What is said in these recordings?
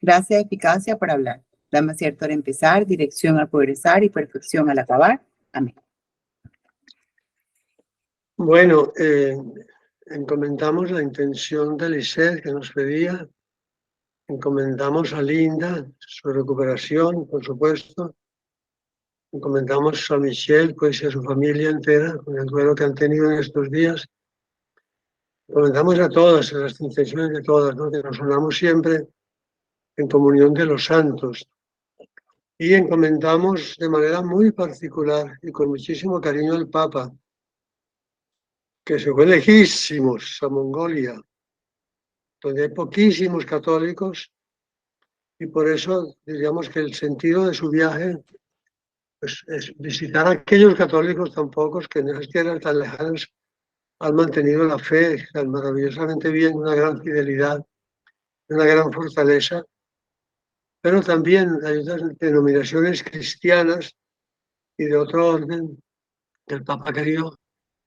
Gracia, eficacia para hablar. Dame acierto al empezar, dirección al progresar y perfección al acabar. Amén. Bueno, encomendamos la intención de Lisette que nos pedía. Encomendamos a Linda, su recuperación, por supuesto. Encomendamos a Michelle, pues, y a su familia entera, con el duelo que han tenido en estos días. Encomendamos a todas, a las intenciones de todas, ¿no? Que nos unamos siempre en comunión de los santos. Y encomendamos de manera muy particular y con muchísimo cariño al Papa, que se fue lejísimos a Mongolia, donde hay poquísimos católicos, y por eso diríamos que el sentido de su viaje pues, es visitar a aquellos católicos tan pocos que en esas tierras tan lejanas han mantenido la fe tan maravillosamente bien, una gran fidelidad, una gran fortaleza, pero también hay otras denominaciones cristianas y de otro orden que el Papa querido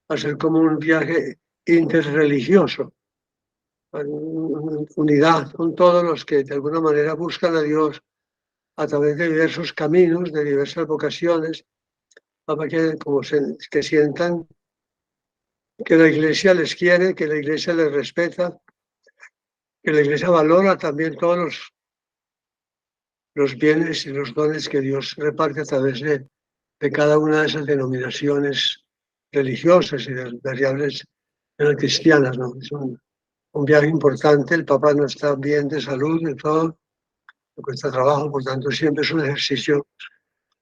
hacer como un viaje interreligioso, unidad con todos los que de alguna manera buscan a Dios a través de diversos caminos, de diversas vocaciones, para que sientan que la Iglesia les quiere, que la Iglesia les respeta, que la Iglesia valora también todos los bienes y los dones que Dios reparte a través de cada una de esas denominaciones religiosas y de variables cristianas, ¿no? Es un viaje importante, el Papa no está bien de salud, de todo, le cuesta trabajo, por tanto siempre es un ejercicio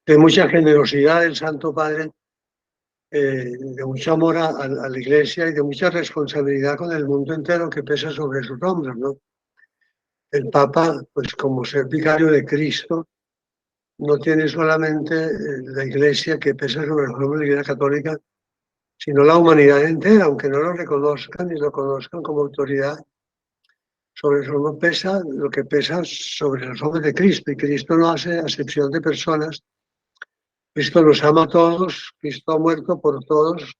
de mucha generosidad del Santo Padre, de mucho amor a la Iglesia y de mucha responsabilidad con el mundo entero que pesa sobre sus hombros, ¿no? El Papa, pues como ser vicario de Cristo, no tiene solamente la Iglesia que pesa sobre los hombros de la Iglesia Católica, sino la humanidad entera, aunque no lo reconozcan ni lo conozcan como autoridad. Sobre eso no pesa lo que pesa sobre los hombres de Cristo, y Cristo no hace acepción de personas. Cristo los ama a todos, Cristo ha muerto por todos,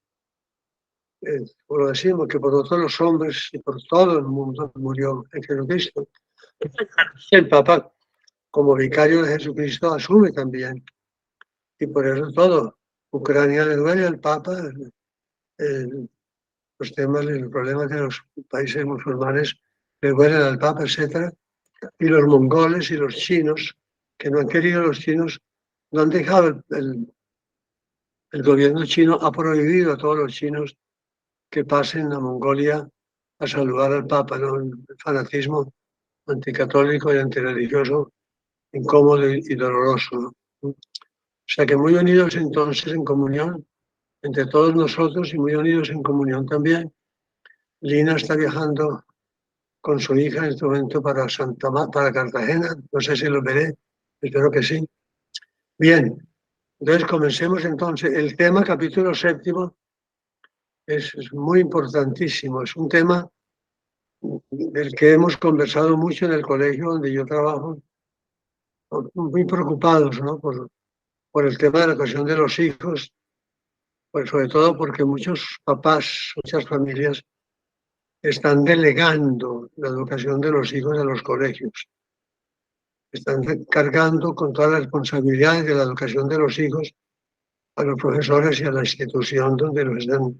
como lo decimos, que por todos los hombres y por todo el mundo murió en Jesucristo. El Papa, como vicario de Jesucristo, asume también, y por eso todo. Ucrania le duele al Papa, los temas y los problemas de los países musulmanes le duelen al Papa, etc. Y los mongoles y los chinos, que no han querido, los chinos no han dejado, el gobierno chino ha prohibido a todos los chinos que pasen a Mongolia a saludar al Papa, ¿no? El fanatismo anticatólico y antirreligioso, incómodo y doloroso, ¿no? O sea que muy unidos entonces en comunión entre todos nosotros y muy unidos en comunión también. Lina está viajando con su hija en este momento para Cartagena, no sé si lo veré, espero que sí. Bien, entonces comencemos entonces. El tema, capítulo 7, es muy importantísimo, es un tema del que hemos conversado mucho en el colegio donde yo trabajo, muy preocupados, ¿no? por el tema de la educación de los hijos, pues sobre todo porque muchos papás, muchas familias están delegando la educación de los hijos a los colegios. Están cargando con todas las responsabilidades de la educación de los hijos a los profesores y a la institución donde los están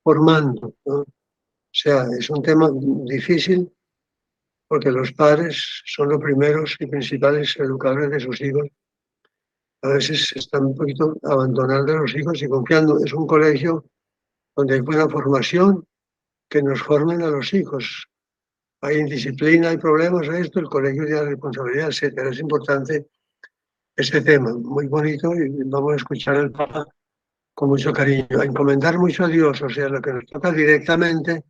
formando, ¿no? O sea, es un tema difícil porque los padres son los primeros y principales educadores de sus hijos. A veces están un poquito abandonando a los hijos y confiando. Es un colegio donde hay buena formación, que nos formen a los hijos. Hay indisciplina, hay problemas, esto, el colegio tiene responsabilidad, etcétera. Es importante este tema, muy bonito, y vamos a escuchar al Papa con mucho cariño, a encomendar mucho a Dios, o sea, lo que nos toca directamente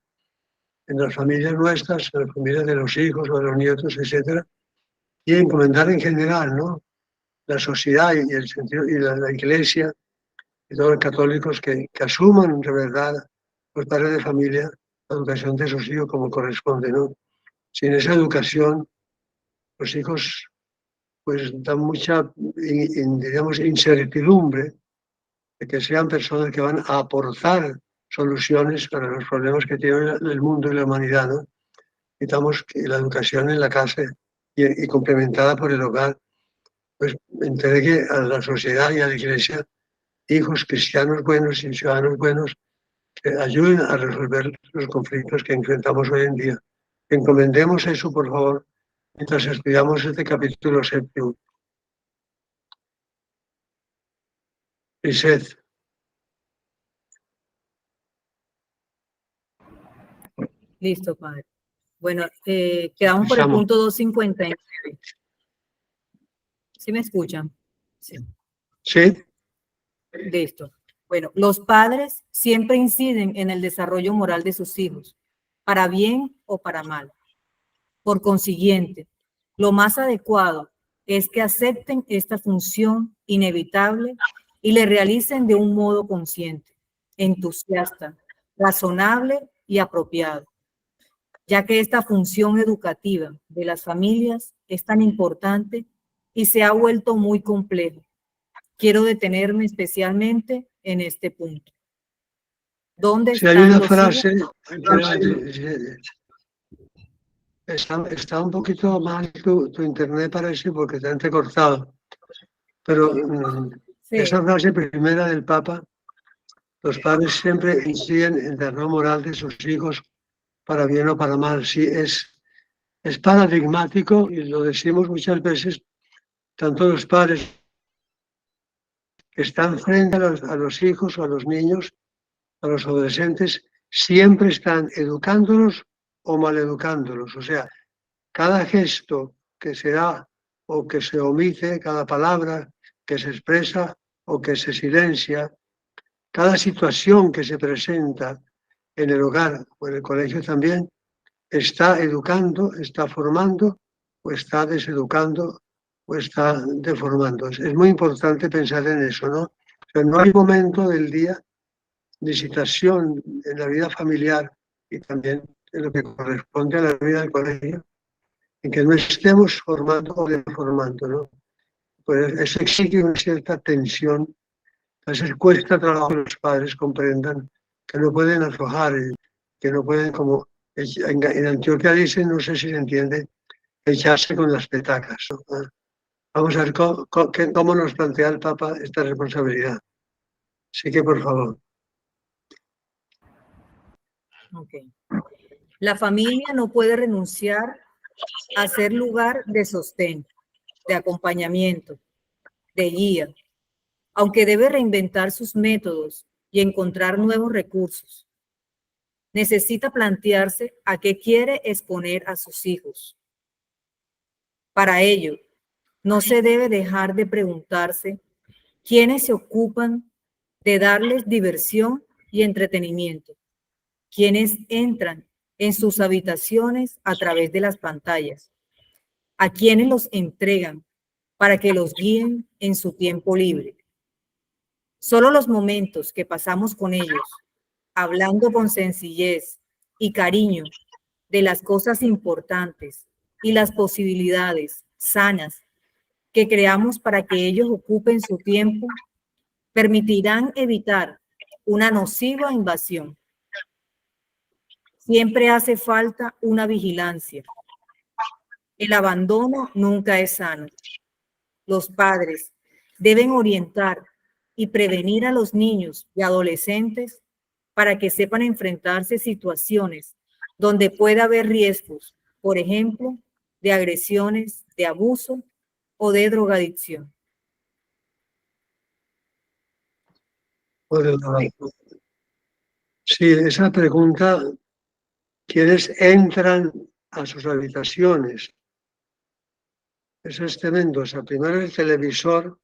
en las familias nuestras, en las familias de los hijos o de los nietos, etcétera, y encomendar en general, ¿no? La sociedad y el sentido, y la Iglesia y todos los católicos que asuman de verdad los padres de familia la educación de sus hijos como corresponde, ¿no? Sin esa educación, los hijos pues dan mucha, digamos, incertidumbre de que sean personas que van a aportar soluciones para los problemas que tiene el mundo y la humanidad, ¿no? Necesitamos que la educación en la casa y complementada por el hogar, pues entregue a la sociedad y a la Iglesia hijos cristianos buenos y ciudadanos buenos que ayuden a resolver los conflictos que enfrentamos hoy en día. Encomendemos eso, por favor, mientras estudiamos este capítulo 7. Lisette. Listo, padre. Bueno, quedamos por el Empezamos. punto 259. ¿Sí me escuchan? Sí. Sí, Listo. Bueno, los padres siempre inciden en el desarrollo moral de sus hijos, para bien o para mal. Por consiguiente, lo más adecuado es que acepten esta función inevitable y le realicen de un modo consciente, entusiasta, razonable y apropiado, ya que esta función educativa de las familias es tan importante y se ha vuelto muy complejo. Quiero detenerme especialmente en este punto. ¿Dónde si hay están una los hijos? frase, está un poquito mal tu internet parece porque te han recortado, pero Sí. esa frase primera del Papa, los padres siempre inciden en el terreno moral de sus hijos para bien o para mal. Sí, es paradigmático y lo decimos muchas veces, tanto los padres que están frente a los hijos o a los niños, a los adolescentes, siempre están educándolos o maleducándolos. O sea, cada gesto que se da o que se omite, cada palabra que se expresa o que se silencia, cada situación que se presenta en el hogar o en el colegio también, está educando, está formando o está deseducando o está deformando. Es muy importante pensar en eso, ¿no? O sea, no hay momento del día de situación en la vida familiar y también en lo que corresponde a la vida del colegio, en que no estemos formando o deformando, ¿no? Pues eso exige una cierta tensión. Entonces cuesta trabajo que los padres comprendan que no pueden aflojar, que no pueden, como en Antioquia dicen, no sé si se entiende, echarse con las petacas, ¿no? Vamos a ver cómo nos plantea el Papa esta responsabilidad. Así que, por favor. Okay. La familia no puede renunciar a ser lugar de sostén, de acompañamiento, de guía, aunque debe reinventar sus métodos y encontrar nuevos recursos. Necesita plantearse a qué quiere exponer a sus hijos. Para ello, no se debe dejar de preguntarse quiénes se ocupan de darles diversión y entretenimiento, quiénes entran en sus habitaciones a través de las pantallas, a quienes los entregan para que los guíen en su tiempo libre. Solo los momentos que pasamos con ellos, hablando con sencillez y cariño de las cosas importantes y las posibilidades sanas que creamos para que ellos ocupen su tiempo, permitirán evitar una nociva invasión. Siempre hace falta una vigilancia. El abandono nunca es sano. Los padres deben orientar y prevenir a los niños y adolescentes para que sepan enfrentarse a situaciones donde pueda haber riesgos, por ejemplo, de agresiones, de abuso o de drogadicción. Sí, esa pregunta, ¿quiénes entran a sus habitaciones? Eso es tremendo. O sea, primero el televisor,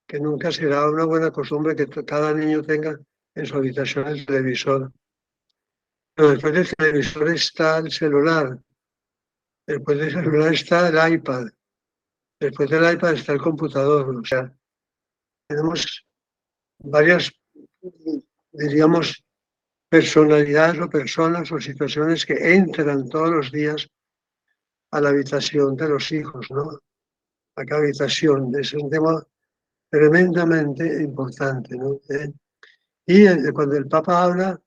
que nunca será una buena costumbre que cada niño tenga en su habitación el televisor. Pero después del televisor está el celular, después del celular está el iPad, después del iPad está el computador. O sea, tenemos varias, diríamos, personalidades o personas o situaciones que entran todos los días a la habitación de los hijos, ¿no? A cada habitación. Es un tema tremendamente importante, ¿no? Y cuando el Papa habla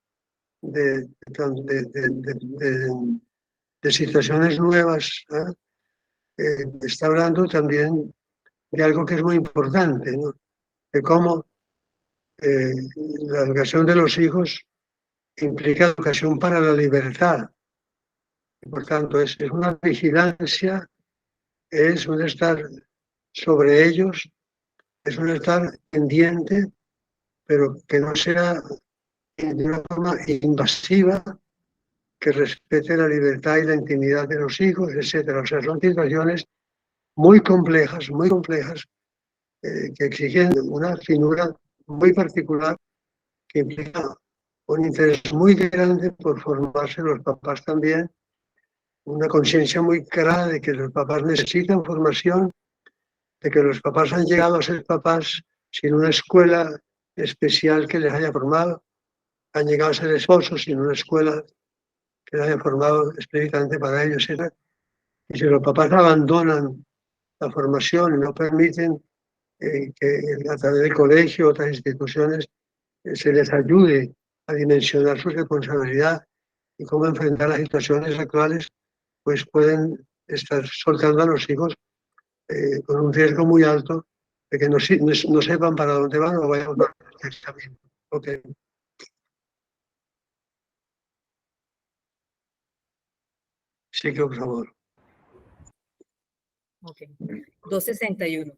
de, de situaciones nuevas, ¿eh? está hablando también de algo que es muy importante, ¿no? De cómo la educación de los hijos implica educación para la libertad. Y por tanto, es una vigilancia, es un estar sobre ellos, es un estar pendiente, pero que no sea de una forma invasiva, que respete la libertad y la intimidad de los hijos, etc. O sea, son situaciones muy complejas, que exigen una finura muy particular, que implica un interés muy grande por formarse los papás también, una conciencia muy clara de que los papás necesitan formación, de que los papás han llegado a ser papás sin una escuela especial que les haya formado, han llegado a ser esposos sin una escuela que les haya formado específicamente para ellos, etc. Y si los papás abandonan la formación y no permiten que a través del colegio, otras instituciones, se les ayude a dimensionar su responsabilidad y cómo enfrentar las situaciones actuales, pues pueden estar soltando a los hijos con un riesgo muy alto de que no sepan para dónde van o vayan por el camino. Okay. Sí, que por favor. Okay. 261.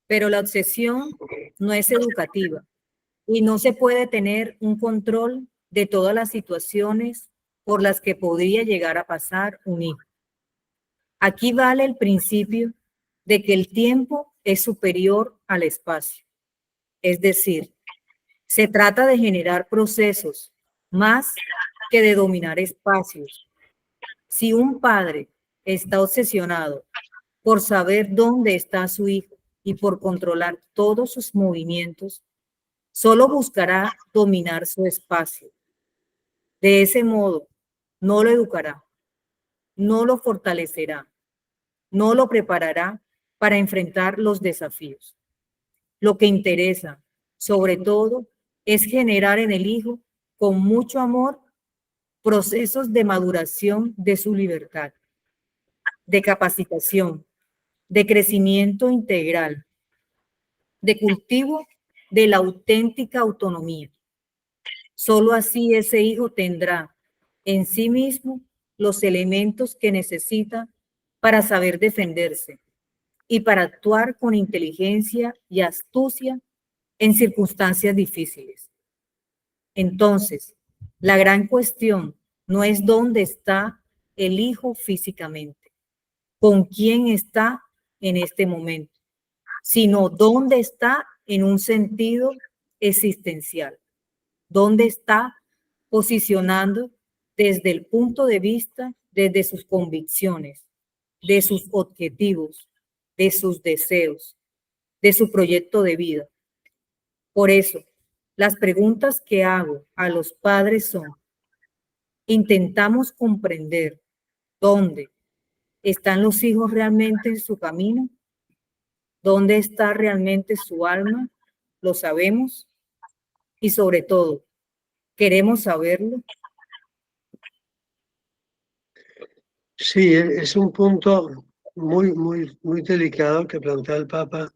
Pero la obsesión no es educativa y no se puede tener un control de todas las situaciones por las que podría llegar a pasar un hijo. Aquí vale el principio de que el tiempo es superior al espacio. Es decir, se trata de generar procesos más que de dominar espacios. Si un padre está obsesionado por saber dónde está su hijo y por controlar todos sus movimientos, solo buscará dominar su espacio. De ese modo, no lo educará, no lo fortalecerá, no lo preparará para enfrentar los desafíos. Lo que interesa, sobre todo, es generar en el hijo, con mucho amor, procesos de maduración de su libertad, de capacitación, de crecimiento integral, de cultivo de la auténtica autonomía. Solo así ese hijo tendrá en sí mismo los elementos que necesita para saber defenderse y para actuar con inteligencia y astucia en circunstancias difíciles. Entonces, la gran cuestión no es dónde está el hijo físicamente, con quién está en este momento, sino dónde está en un sentido existencial, dónde está posicionando desde el punto de vista, desde sus convicciones, de sus objetivos, de sus deseos, de su proyecto de vida. Por eso, las preguntas que hago a los padres son: ¿intentamos comprender dónde están los hijos realmente en su camino? ¿Dónde está realmente su alma? ¿Lo sabemos? Y sobre todo, ¿queremos saberlo? Sí, es un punto muy delicado que plantea el Papa,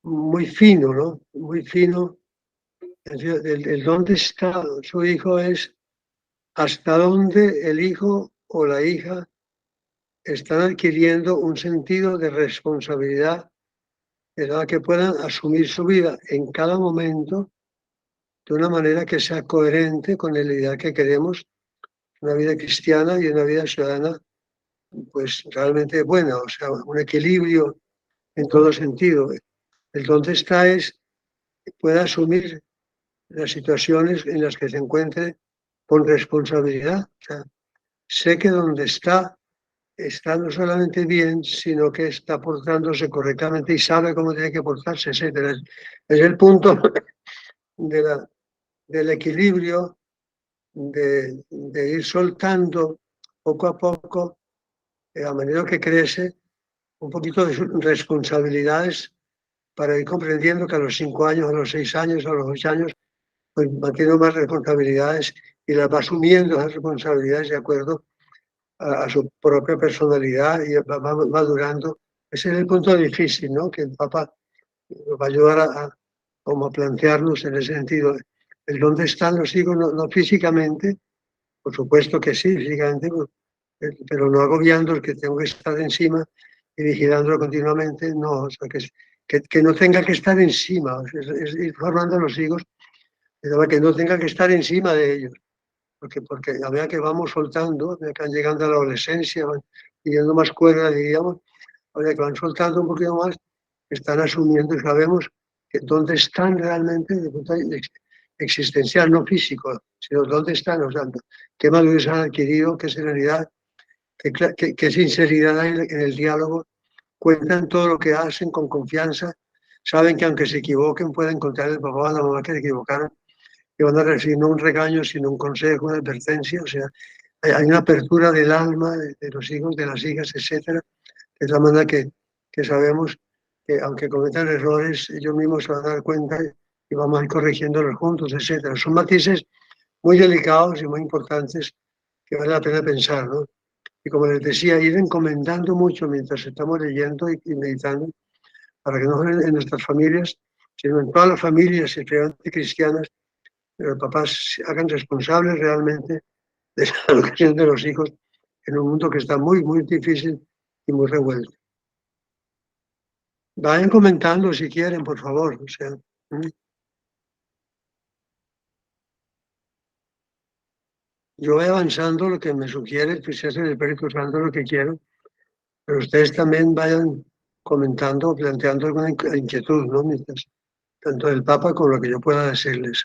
muy fino, ¿no? Muy fino. El dónde está su hijo es hasta dónde el hijo o la hija están adquiriendo un sentido de responsabilidad, ¿verdad? Que puedan asumir su vida en cada momento de una manera que sea coherente con la idea que queremos, una vida cristiana y una vida ciudadana, pues realmente buena, o sea, un equilibrio en todo sentido. El dónde está es que pueda asumir las situaciones en las que se encuentre con responsabilidad. O sea, sé que donde está no solamente bien, sino que está portándose correctamente y sabe cómo tiene que portarse, etc. Es el punto del equilibrio, de ir soltando poco a poco, a medida que crece, un poquito de sus responsabilidades para ir comprendiendo que a los 5 años, a los 6 años, a los 8 años, pues mantiene más responsabilidades y las va asumiendo esas responsabilidades de acuerdo a su propia personalidad y va madurando. Ese es el punto difícil, ¿no? Que el Papa nos va a ayudar como a plantearnos en ese sentido. El dónde están los hijos, no físicamente, por supuesto que sí, físicamente, pero no agobiando, que tengo que estar encima y vigilándolo continuamente, no, o sea, que no tenga que estar encima, es ir formando a los hijos, que no tenga que estar encima de ellos, porque a medida que vamos soltando, a medida que van llegando a la adolescencia, van pidiendo más cuerda, diríamos, a medida que van soltando un poquito más, están asumiendo y sabemos que dónde están realmente desde el punto de vista existencial, no físico, sino dónde están, o sea, qué madurez han adquirido, qué serenidad, qué sinceridad hay en el diálogo, cuentan todo lo que hacen con confianza, saben que aunque se equivoquen pueden contar al papá o a la mamá que se equivocaron y van a recibir no un regaño, sino un consejo, una advertencia, o sea, hay una apertura del alma de los hijos, de las hijas, etcétera, de tal manera que sabemos que aunque cometan errores, ellos mismos se van a dar cuenta y vamos a ir corrigiéndolos juntos, etcétera. Son matices muy delicados y muy importantes que vale la pena pensar, ¿no? Y como les decía, ir encomendando mucho mientras estamos leyendo y meditando, para que no solo en nuestras familias, sino en todas las familias, especialmente cristianas, los papás se hagan responsables realmente de la educación de los hijos en un mundo que está muy, muy difícil y muy revuelto. Vayan comentando si quieren, por favor. O sea, yo voy avanzando lo que me sugiere, pues si es el Espíritu Santo lo que quiero, pero ustedes también vayan comentando, planteando alguna inquietud, ¿no? Mientras, tanto del Papa como lo que yo pueda decirles.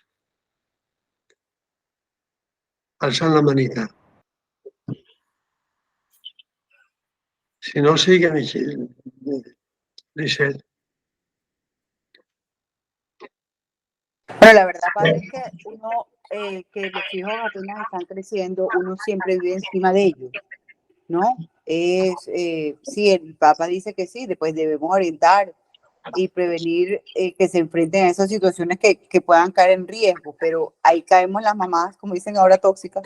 Alzan la manita. Si no, sigue, Lisette. Bueno, la verdad, padre, es que uno, que los hijos apenas están creciendo, uno siempre vive encima de ellos, ¿no? Sí, el Papa dice que sí, después debemos orientar y prevenir que se enfrenten a esas situaciones que puedan caer en riesgo, pero ahí caemos las mamás, como dicen ahora, tóxicas,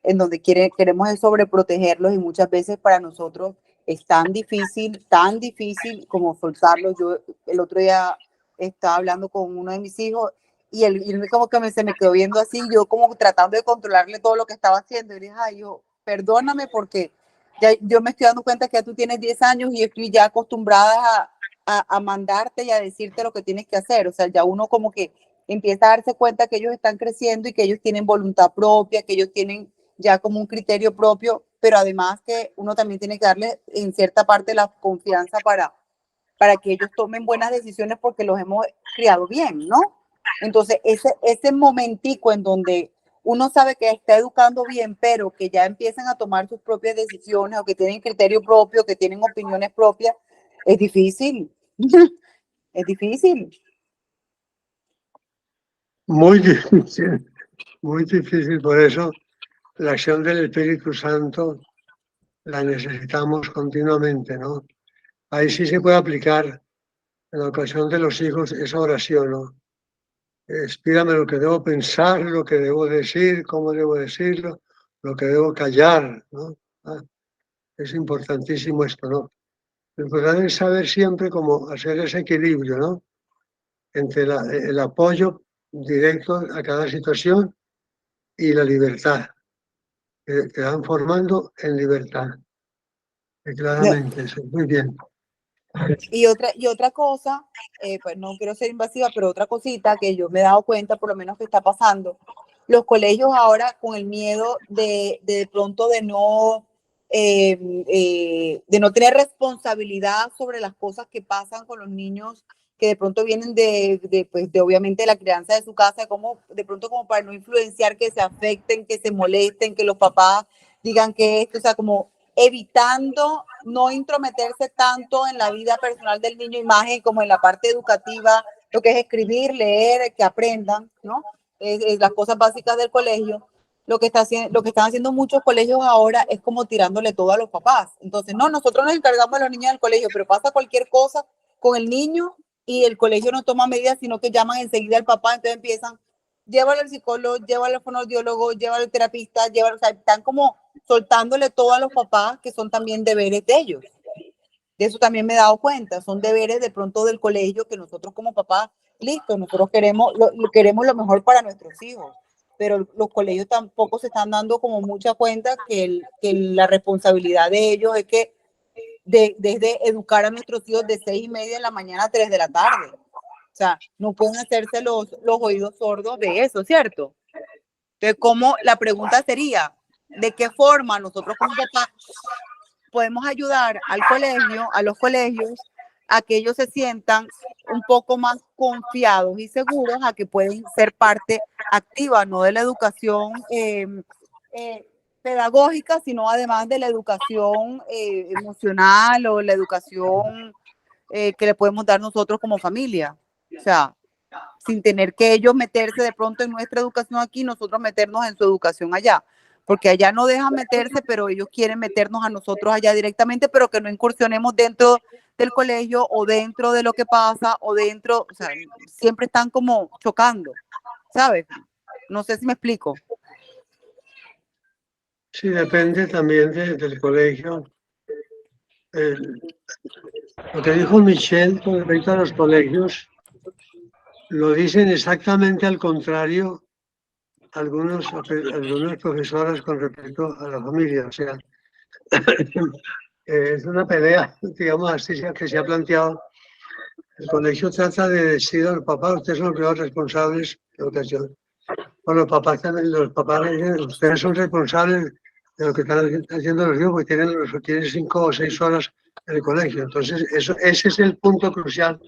en donde queremos es sobreprotegerlos y muchas veces para nosotros es tan difícil como soltarlos. Yo el otro día estaba hablando con uno de mis hijos y él como que se me quedó viendo así, yo como tratando de controlarle todo lo que estaba haciendo. Y le dije, ay, yo, perdóname porque ya yo me estoy dando cuenta que ya tú tienes 10 años y estoy ya acostumbrada a mandarte y a decirte lo que tienes que hacer. O sea, ya uno como que empieza a darse cuenta que ellos están creciendo y que ellos tienen voluntad propia, que ellos tienen ya como un criterio propio, pero además que uno también tiene que darle en cierta parte la confianza para que ellos tomen buenas decisiones porque los hemos criado bien, ¿no? Entonces, ese momentico en donde uno sabe que está educando bien, pero que ya empiezan a tomar sus propias decisiones o que tienen criterio propio, que tienen opiniones propias, es difícil. Es difícil. Muy difícil, muy difícil. Por eso la acción del Espíritu Santo la necesitamos continuamente, ¿no? Ahí sí se puede aplicar en la ocasión de los hijos esa oración, ¿no? Espírame lo que debo pensar, lo que debo decir, cómo debo decirlo, lo que debo callar, ¿no? Es importantísimo esto, ¿no? Lo importante es saber siempre cómo hacer ese equilibrio, ¿no? Entre el apoyo directo a cada situación y la libertad, que van formando en libertad. Claramente, eso, muy bien. Y otra cosa, pues no quiero ser invasiva, pero otra cosita que yo me he dado cuenta, por lo menos que está pasando, los colegios ahora con el miedo de pronto de no tener responsabilidad sobre las cosas que pasan con los niños que de pronto vienen pues, de obviamente la crianza de su casa, como de pronto como para no influenciar que se afecten, que se molesten, que los papás digan que esto, o sea, como evitando no intrometerse tanto en la vida personal del niño, imagen como en la parte educativa, lo que es escribir, leer, que aprendan, ¿no? Las cosas básicas del colegio. Lo que están haciendo muchos colegios ahora es como tirándole todo a los papás. Entonces, no, nosotros nos encargamos de los niños del colegio, pero pasa cualquier cosa con el niño y el colegio no toma medidas, sino que llaman enseguida al papá, entonces empiezan, llévalo al psicólogo, llévalo al fonoaudiólogo, llévalo al terapista, llévalo, o sea, están como soltándole todo a los papás, que son también deberes de ellos. De eso también me he dado cuenta, son deberes de pronto del colegio que nosotros como papás, listo, nosotros queremos queremos lo mejor para nuestros hijos, pero los colegios tampoco se están dando como mucha cuenta que la responsabilidad de ellos es que desde educar a nuestros hijos de 6:30 de la mañana a 3 de la tarde. O sea, no pueden hacerse los oídos sordos de eso, ¿cierto? Entonces, ¿cómo? La pregunta sería, ¿de qué forma nosotros como papás podemos ayudar al colegio, a los colegios, a que ellos se sientan un poco más confiados y seguros a que pueden ser parte activa, no de la educación pedagógica, sino además de la educación emocional o la educación que le podemos dar nosotros como familia? O sea, sin tener que ellos meterse de pronto en nuestra educación aquí, nosotros meternos en su educación allá. Porque allá no dejan meterse, pero ellos quieren meternos a nosotros allá directamente, pero que no incursionemos dentro del colegio o dentro de lo que pasa o dentro, o sea, siempre están como chocando, ¿sabes? No sé si me explico. Sí, depende también del colegio. Lo que dijo Michelle con respecto a los colegios, lo dicen exactamente al contrario algunas profesoras con respecto a la familia. O sea, es una pelea, digamos así, que se ha planteado. El colegio trata de decir a los papás, ustedes son los primeros responsables de educación. Bueno, los papás dicen, ustedes son responsables de lo que están haciendo los hijos, porque tienen 5 o 6 horas en el colegio. Entonces, ese es el punto crucial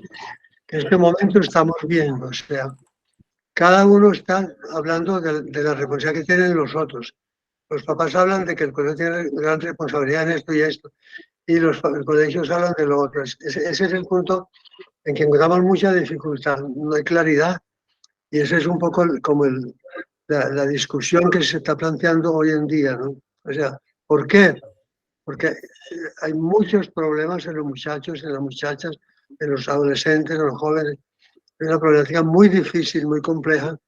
que en este momento estamos viendo. O sea, cada uno está hablando de la responsabilidad que tienen los otros. Los papás hablan de que el colegio tiene gran responsabilidad en esto y esto, y los colegios hablan de lo otro. Ese es el punto en que encontramos mucha dificultad, no hay claridad, y ese es un poco como la discusión que se está planteando hoy en día, ¿no? O sea, ¿por qué? Porque hay muchos problemas en los muchachos, en las muchachas, en los adolescentes, en los jóvenes. Es una problemática muy difícil, muy compleja,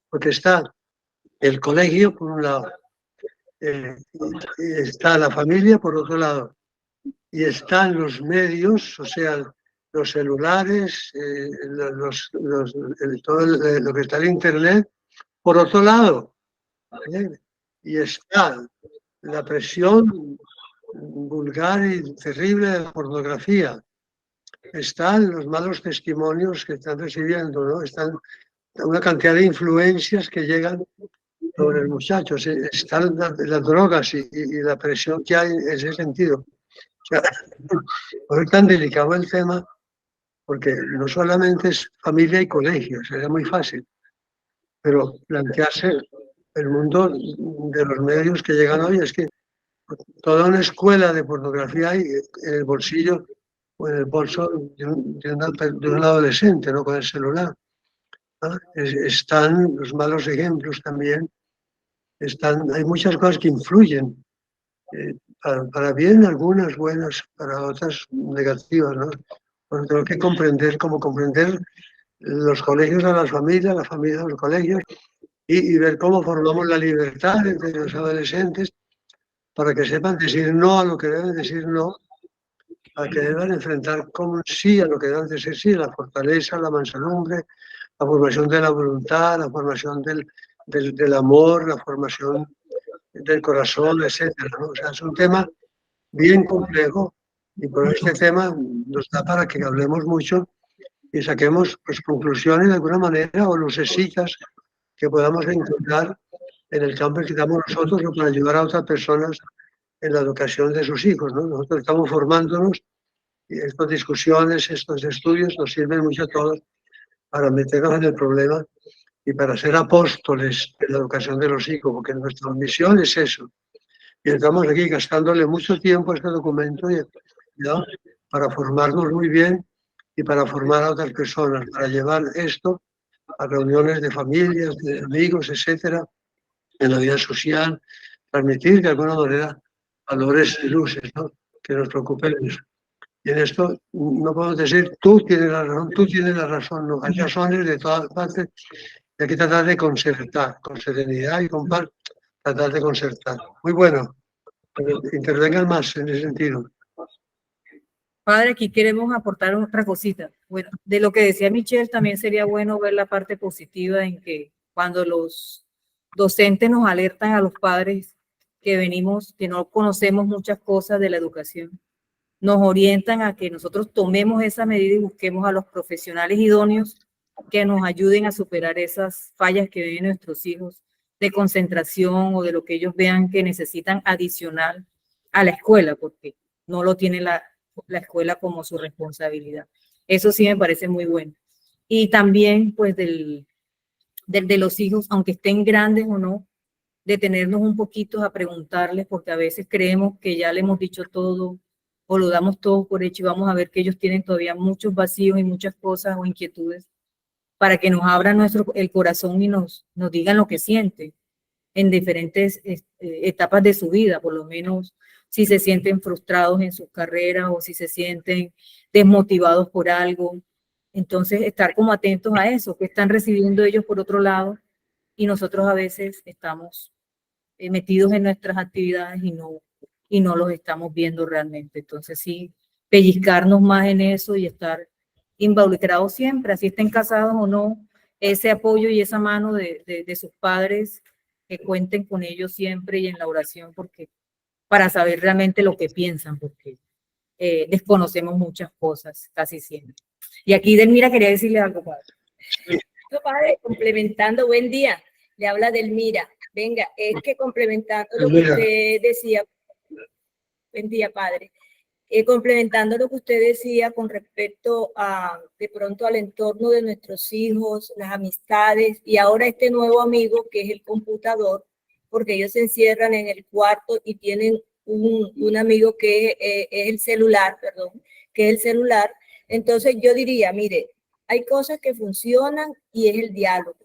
porque está el colegio, por un lado, está la familia, por otro lado, y están los medios, o sea, los celulares, todo lo que está en Internet, por otro lado. Y está la presión vulgar y terrible de la pornografía. Están los malos testimonios que están recibiendo, ¿no? Están una cantidad de influencias que llegan sobre el muchacho. Están las drogas y la presión que hay en ese sentido. O sea, por es tan delicado el tema, porque no solamente es familia y colegio, sería muy fácil, pero plantearse el mundo de los medios que llegan hoy es que toda una escuela de pornografía hay en el bolsillo o en el bolso de un adolescente, ¿no? Con el celular, ¿no? Están los malos ejemplos también, hay muchas cosas que influyen, para bien algunas buenas, para otras negativas, ¿no? Bueno, tengo que comprender, como comprender los colegios a las familias, la familia a los colegios, y ver cómo formamos la libertad entre los adolescentes para que sepan decir no a lo que deben decir no, a que deban enfrentar como sí a lo que deben decir sí, la fortaleza, la mansedumbre, la formación de la voluntad, la formación del amor, la formación del corazón, etcétera, ¿no? O sea, es un tema bien complejo y por este tema nos da para que hablemos mucho y saquemos pues, conclusiones de alguna manera o lucecitas que podamos encontrar en el campo que estamos nosotros o para ayudar a otras personas en la educación de sus hijos, ¿no? Nosotros estamos formándonos y estas discusiones, estos estudios nos sirven mucho a todos para meternos en el problema y para ser apóstoles de la educación de los hijos, porque nuestra misión es eso. Y estamos aquí gastándole mucho tiempo a este documento, ¿no? Para formarnos muy bien y para formar a otras personas, para llevar esto a reuniones de familias, de amigos, etcétera, en la vida social, transmitir de alguna manera valores y luces, ¿no? Que nos preocupen eso. Y en esto no podemos decir tú tienes la razón, no, hay razones de todas partes y hay que tratar de concertar con serenidad y con paz tratar de concertar. Muy bueno. Pero intervengan más en ese sentido. Padre, aquí queremos aportar otra cosita. Bueno, de lo que decía Michelle, también sería bueno ver la parte positiva en que cuando los docentes nos alertan a los padres que venimos, que no conocemos muchas cosas de la educación, nos orientan a que nosotros tomemos esa medida y busquemos a los profesionales idóneos que nos ayuden a superar esas fallas que ven nuestros hijos de concentración o de lo que ellos vean que necesitan adicional a la escuela, porque no lo tiene la escuela como su responsabilidad. Eso sí me parece muy bueno. Y también, pues, de los hijos, aunque estén grandes o no, detenernos un poquito a preguntarles, porque a veces creemos que ya le hemos dicho todo o lo damos todo por hecho y vamos a ver que ellos tienen todavía muchos vacíos y muchas cosas o inquietudes para que nos abran el corazón y nos digan lo que sienten en diferentes etapas de su vida, por lo menos si se sienten frustrados en sus carreras o si se sienten desmotivados por algo. Entonces, estar como atentos a eso, que están recibiendo ellos por otro lado y nosotros a veces estamos metidos en nuestras actividades y no los estamos viendo realmente. Entonces, sí, pellizcarnos más en eso y estar involucrados siempre, así estén casados o no, ese apoyo y esa mano de sus padres, que cuenten con ellos siempre y en la oración, porque para saber realmente lo que piensan, porque desconocemos muchas cosas casi siempre. Y aquí Delmira quería decirle algo, padre. Padre, complementando, buen día, le habla Delmira. Venga, es que complementando lo que usted decía, buen día, padre. Complementando lo que usted decía con respecto a, de pronto, al entorno de nuestros hijos, las amistades y ahora este nuevo amigo que es el computador, porque ellos se encierran en el cuarto y tienen un amigo que es el celular, perdón, que es el celular. Entonces yo diría, mire, hay cosas que funcionan y es el diálogo,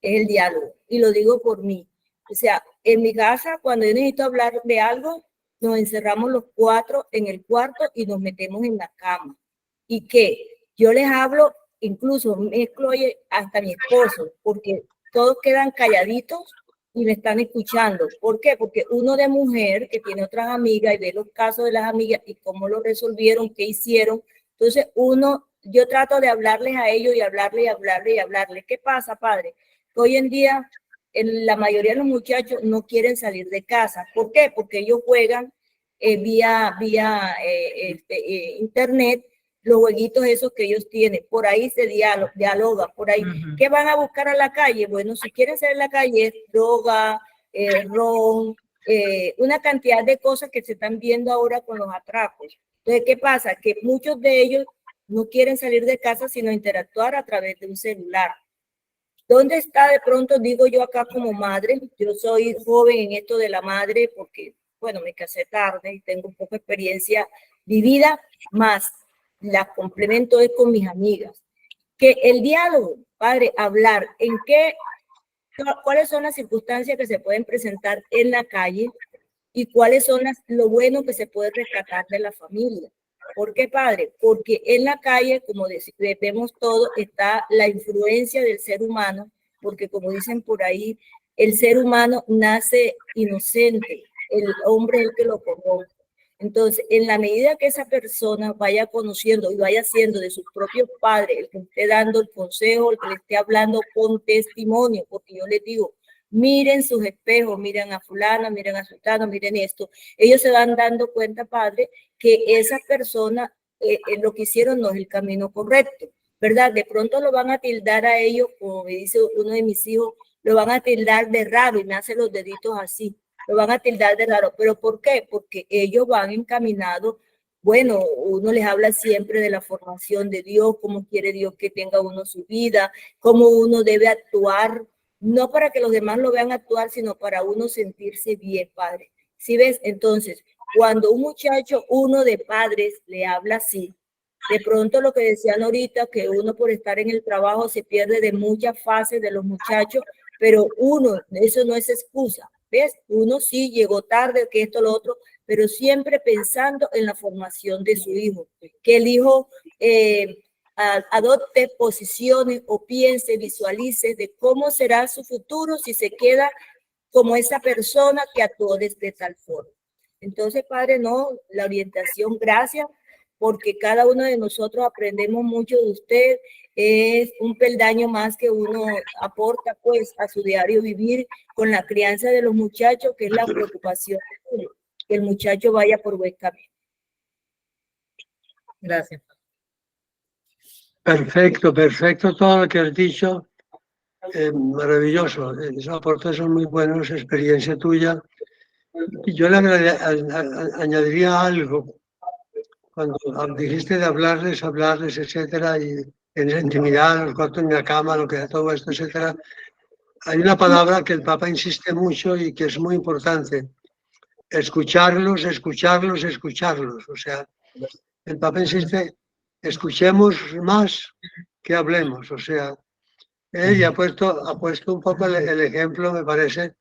y lo digo por mí. O sea, en mi casa, cuando yo necesito hablar de algo, nos encerramos los cuatro en el cuarto y nos metemos en la cama. Y que yo les hablo, incluso mezclo hasta mi esposo, porque todos quedan calladitos y me están escuchando. ¿Por qué? Porque uno de mujer que tiene otras amigas y ve los casos de las amigas y cómo lo resolvieron, qué hicieron. Entonces yo trato de hablarles a ellos y hablarles. ¿Qué pasa, padre? Que hoy en día la mayoría de los muchachos no quieren salir de casa. ¿Por qué? Porque ellos juegan vía internet los jueguitos esos que ellos tienen. Por ahí se dialoga, por ahí. ¿Qué van a buscar a la calle? Bueno, si quieren salir a la calle es droga, ron, una cantidad de cosas que se están viendo ahora con los atracos. Entonces, ¿qué pasa? Que muchos de ellos no quieren salir de casa, sino interactuar a través de un celular. ¿Dónde está de pronto, digo yo acá como madre? Yo soy joven en esto de la madre porque, bueno, me casé tarde y tengo un poco de experiencia vivida, más la complemento es con mis amigas. Que el diálogo, padre, hablar cuáles son las circunstancias que se pueden presentar en la calle y cuáles son lo bueno que se puede rescatar de la familia. ¿Por qué, padre? Porque en la calle, como vemos todo, está la influencia del ser humano, porque como dicen por ahí, el ser humano nace inocente, el hombre es el que lo corrompe. Entonces, en la medida que esa persona vaya conociendo y vaya siendo de sus propios padres, el que esté dando el consejo, el que le esté hablando con testimonio, porque yo les digo, miren sus espejos, miren a fulana, miren a sultano, miren esto. Ellos se van dando cuenta, padre, que esa persona, lo que hicieron no es el camino correcto, ¿verdad? De pronto lo van a tildar a ellos, como me dice uno de mis hijos, lo van a tildar de raro y me hacen los deditos así, lo van a tildar de raro. ¿Pero por qué? Porque ellos van encaminados. Bueno, uno les habla siempre de la formación de Dios, cómo quiere Dios que tenga uno su vida, cómo uno debe actuar, no para que los demás lo vean actuar, sino para uno sentirse bien, padre. ¿Sí ves? Entonces, cuando un muchacho, uno de padres, le habla así, de pronto lo que decían ahorita, que uno por estar en el trabajo se pierde de muchas fases de los muchachos, pero eso no es excusa, ¿ves? Uno sí llegó tarde, que esto, lo otro, pero siempre pensando en la formación de su hijo, que el hijo adopte posiciones o piense, visualice de cómo será su futuro si se queda como esa persona que actuó de tal forma. Entonces, padre, no, la orientación, gracias, porque cada uno de nosotros aprendemos mucho de usted, es un peldaño más que uno aporta pues a su diario vivir con la crianza de los muchachos, que es la preocupación de que el muchacho vaya por buen camino. Gracias. Perfecto, perfecto todo lo que has dicho. Maravilloso. Esos aportes son muy buenos, experiencia tuya. Y yo le añadiría algo. Cuando dijiste de hablarles, etcétera, y en la intimidad, los cuartos en la cama, lo que da todo esto, etcétera, hay una palabra que el Papa insiste mucho y que es muy importante. Escucharlos, escucharlos, escucharlos. O sea, el Papa insiste, escuchemos más que hablemos. O sea, él ha puesto un poco el ejemplo, me parece,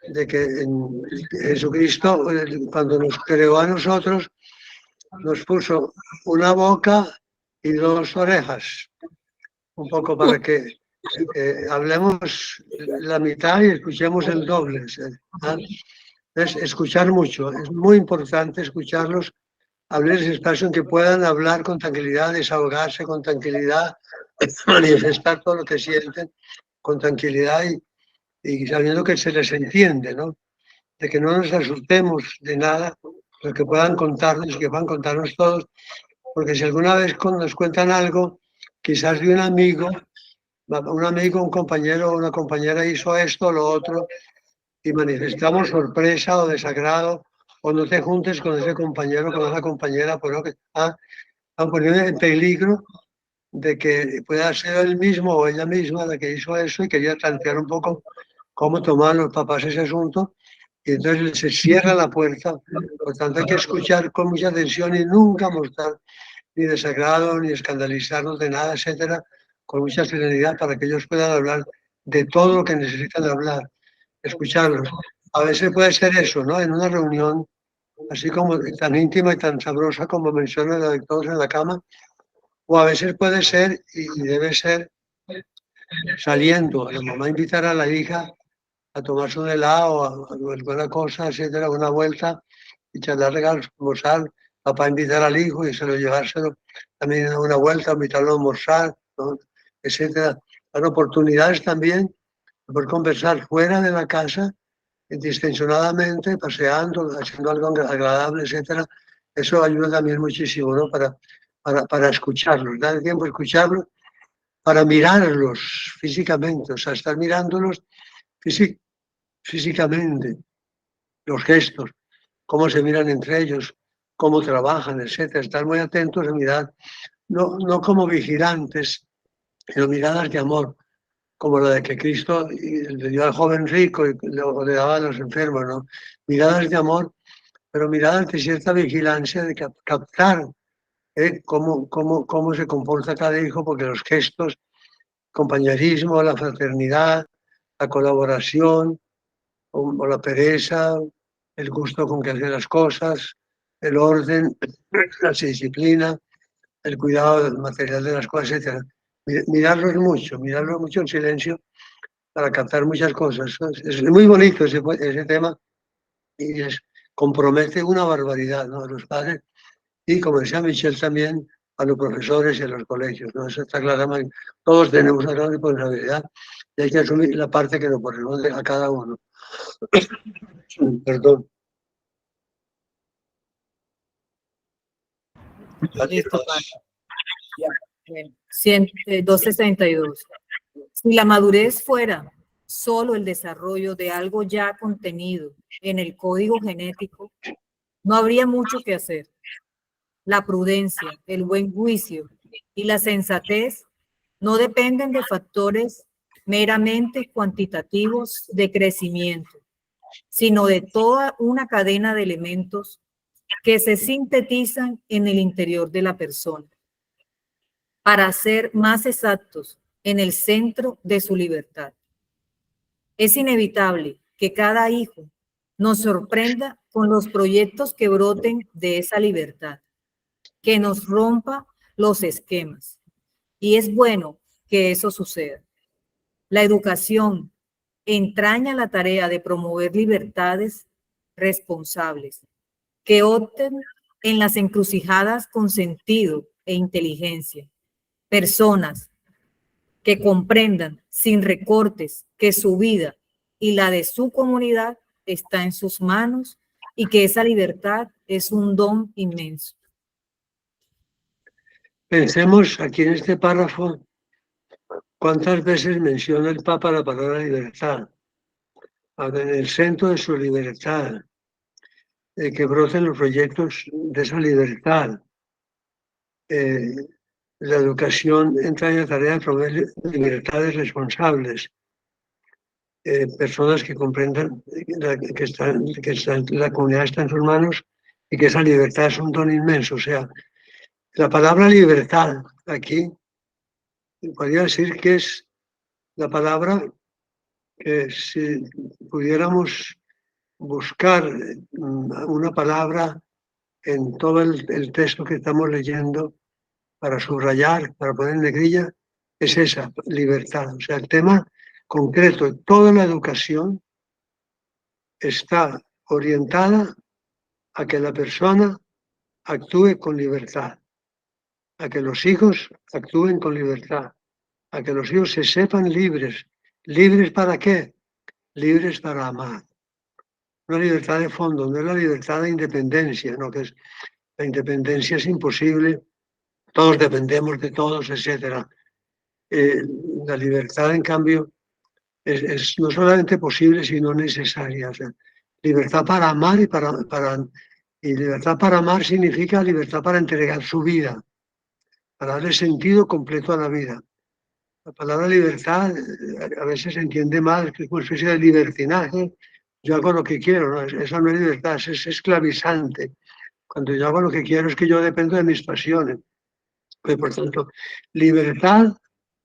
de que en Jesucristo, cuando nos creó a nosotros, nos puso una boca y dos orejas, un poco para que hablemos la mitad y escuchemos el doble. Es escuchar mucho, es muy importante escucharlos, abrirles espacio en que puedan hablar con tranquilidad, desahogarse con tranquilidad, manifestar todo lo que sienten con tranquilidad y sabiendo que se les entiende, ¿no? De que no nos asustemos de nada, lo que puedan contarnos, que puedan contarnos todos, porque si alguna vez nos cuentan algo, quizás de un amigo, un compañero o una compañera hizo esto o lo otro, y manifestamos sorpresa o desagrado, o no te juntes con ese compañero, con esa compañera, pues no, que han ponido en peligro de que pueda ser él mismo o ella misma la que hizo eso y quería plantear un poco cómo toman los papás ese asunto, y entonces se cierra la puerta. Por tanto, hay que escuchar con mucha atención y nunca mostrar ni desagrado, ni escandalizarnos de nada, etcétera, con mucha serenidad para que ellos puedan hablar de todo lo que necesitan hablar, escucharlos. A veces puede ser eso, ¿no? En una reunión así como tan íntima y tan sabrosa como menciona la de todos en la cama, o a veces puede ser y debe ser saliendo, a la mamá invitar a la hija a tomarse un helado, a alguna cosa, etcétera, una vuelta y charlar, almorzar, papá invitar al hijo y se lo llevárselo también a una vuelta, invitarlo a almorzar, ¿no? Etcétera. Las oportunidades también de poder conversar fuera de la casa, distensionadamente, paseando, haciendo algo agradable, etcétera. Eso ayuda también muchísimo, ¿no? Para escucharlos, dar tiempo a escucharlos, para mirarlos físicamente, o sea, estar mirándolos físicamente, los gestos, cómo se miran entre ellos, cómo trabajan, etcétera. Estar muy atentos a mirar, no como vigilantes, sino miradas de amor, como la de que Cristo le dio al joven rico y le daba a los enfermos, ¿no? Miradas de amor, pero miradas de cierta vigilancia, de captar cómo se comporta cada hijo, porque los gestos, compañerismo, la fraternidad, la colaboración, o la pereza, el gusto con que hacen las cosas, el orden, la disciplina, el cuidado del material de las cosas, etc. Mirarlos mucho en silencio para captar muchas cosas. Es muy bonito ese tema y compromete una barbaridad, ¿no? A los padres y, como decía Michelle también, a los profesores y a los colegios, ¿no? Eso está claramente. Todos tenemos una gran responsabilidad y hay que asumir la parte que nos corresponde a cada uno. Perdón. Listo, bueno, 262. Si la madurez fuera solo el desarrollo de algo ya contenido en el código genético, no habría mucho que hacer. La prudencia, el buen juicio y la sensatez no dependen de factores meramente cuantitativos de crecimiento, sino de toda una cadena de elementos que se sintetizan en el interior de la persona para ser más exactos en el centro de su libertad. Es inevitable que cada hijo nos sorprenda con los proyectos que broten de esa libertad, que nos rompa los esquemas. Y es bueno que eso suceda. La educación entraña la tarea de promover libertades responsables que opten en las encrucijadas con sentido e inteligencia. Personas que comprendan sin recortes que su vida y la de su comunidad está en sus manos y que esa libertad es un don inmenso. Pensemos aquí en este párrafo cuántas veces menciona el Papa la palabra libertad. En el centro de su libertad, que brocen los proyectos de esa libertad. La educación entra en la tarea de promover libertades responsables. Personas que comprendan que la comunidad está en sus manos y que esa libertad es un don inmenso. O sea, la palabra libertad aquí podría decir que es la palabra que si pudiéramos buscar una palabra en todo el texto que estamos leyendo para subrayar, para poner en negrilla, es esa, libertad. O sea, el tema concreto de toda la educación está orientada a que la persona actúe con libertad, a que los hijos actúen con libertad, a que los hijos se sepan libres. ¿Libres para qué? Libres para amar. Una libertad de fondo, no es la libertad de independencia, ¿no? Que es, la independencia es imposible, todos dependemos de todos, etc. La libertad, en cambio, es no solamente posible, sino necesaria. O sea, libertad para amar y libertad para amar significa libertad para entregar su vida, para darle sentido completo a la vida. La palabra libertad a veces se entiende mal, que es una especie de libertinaje. Yo hago lo que quiero, ¿no? Eso no es libertad, es esclavizante. Cuando yo hago lo que quiero es que yo dependo de mis pasiones. Pues, por tanto, libertad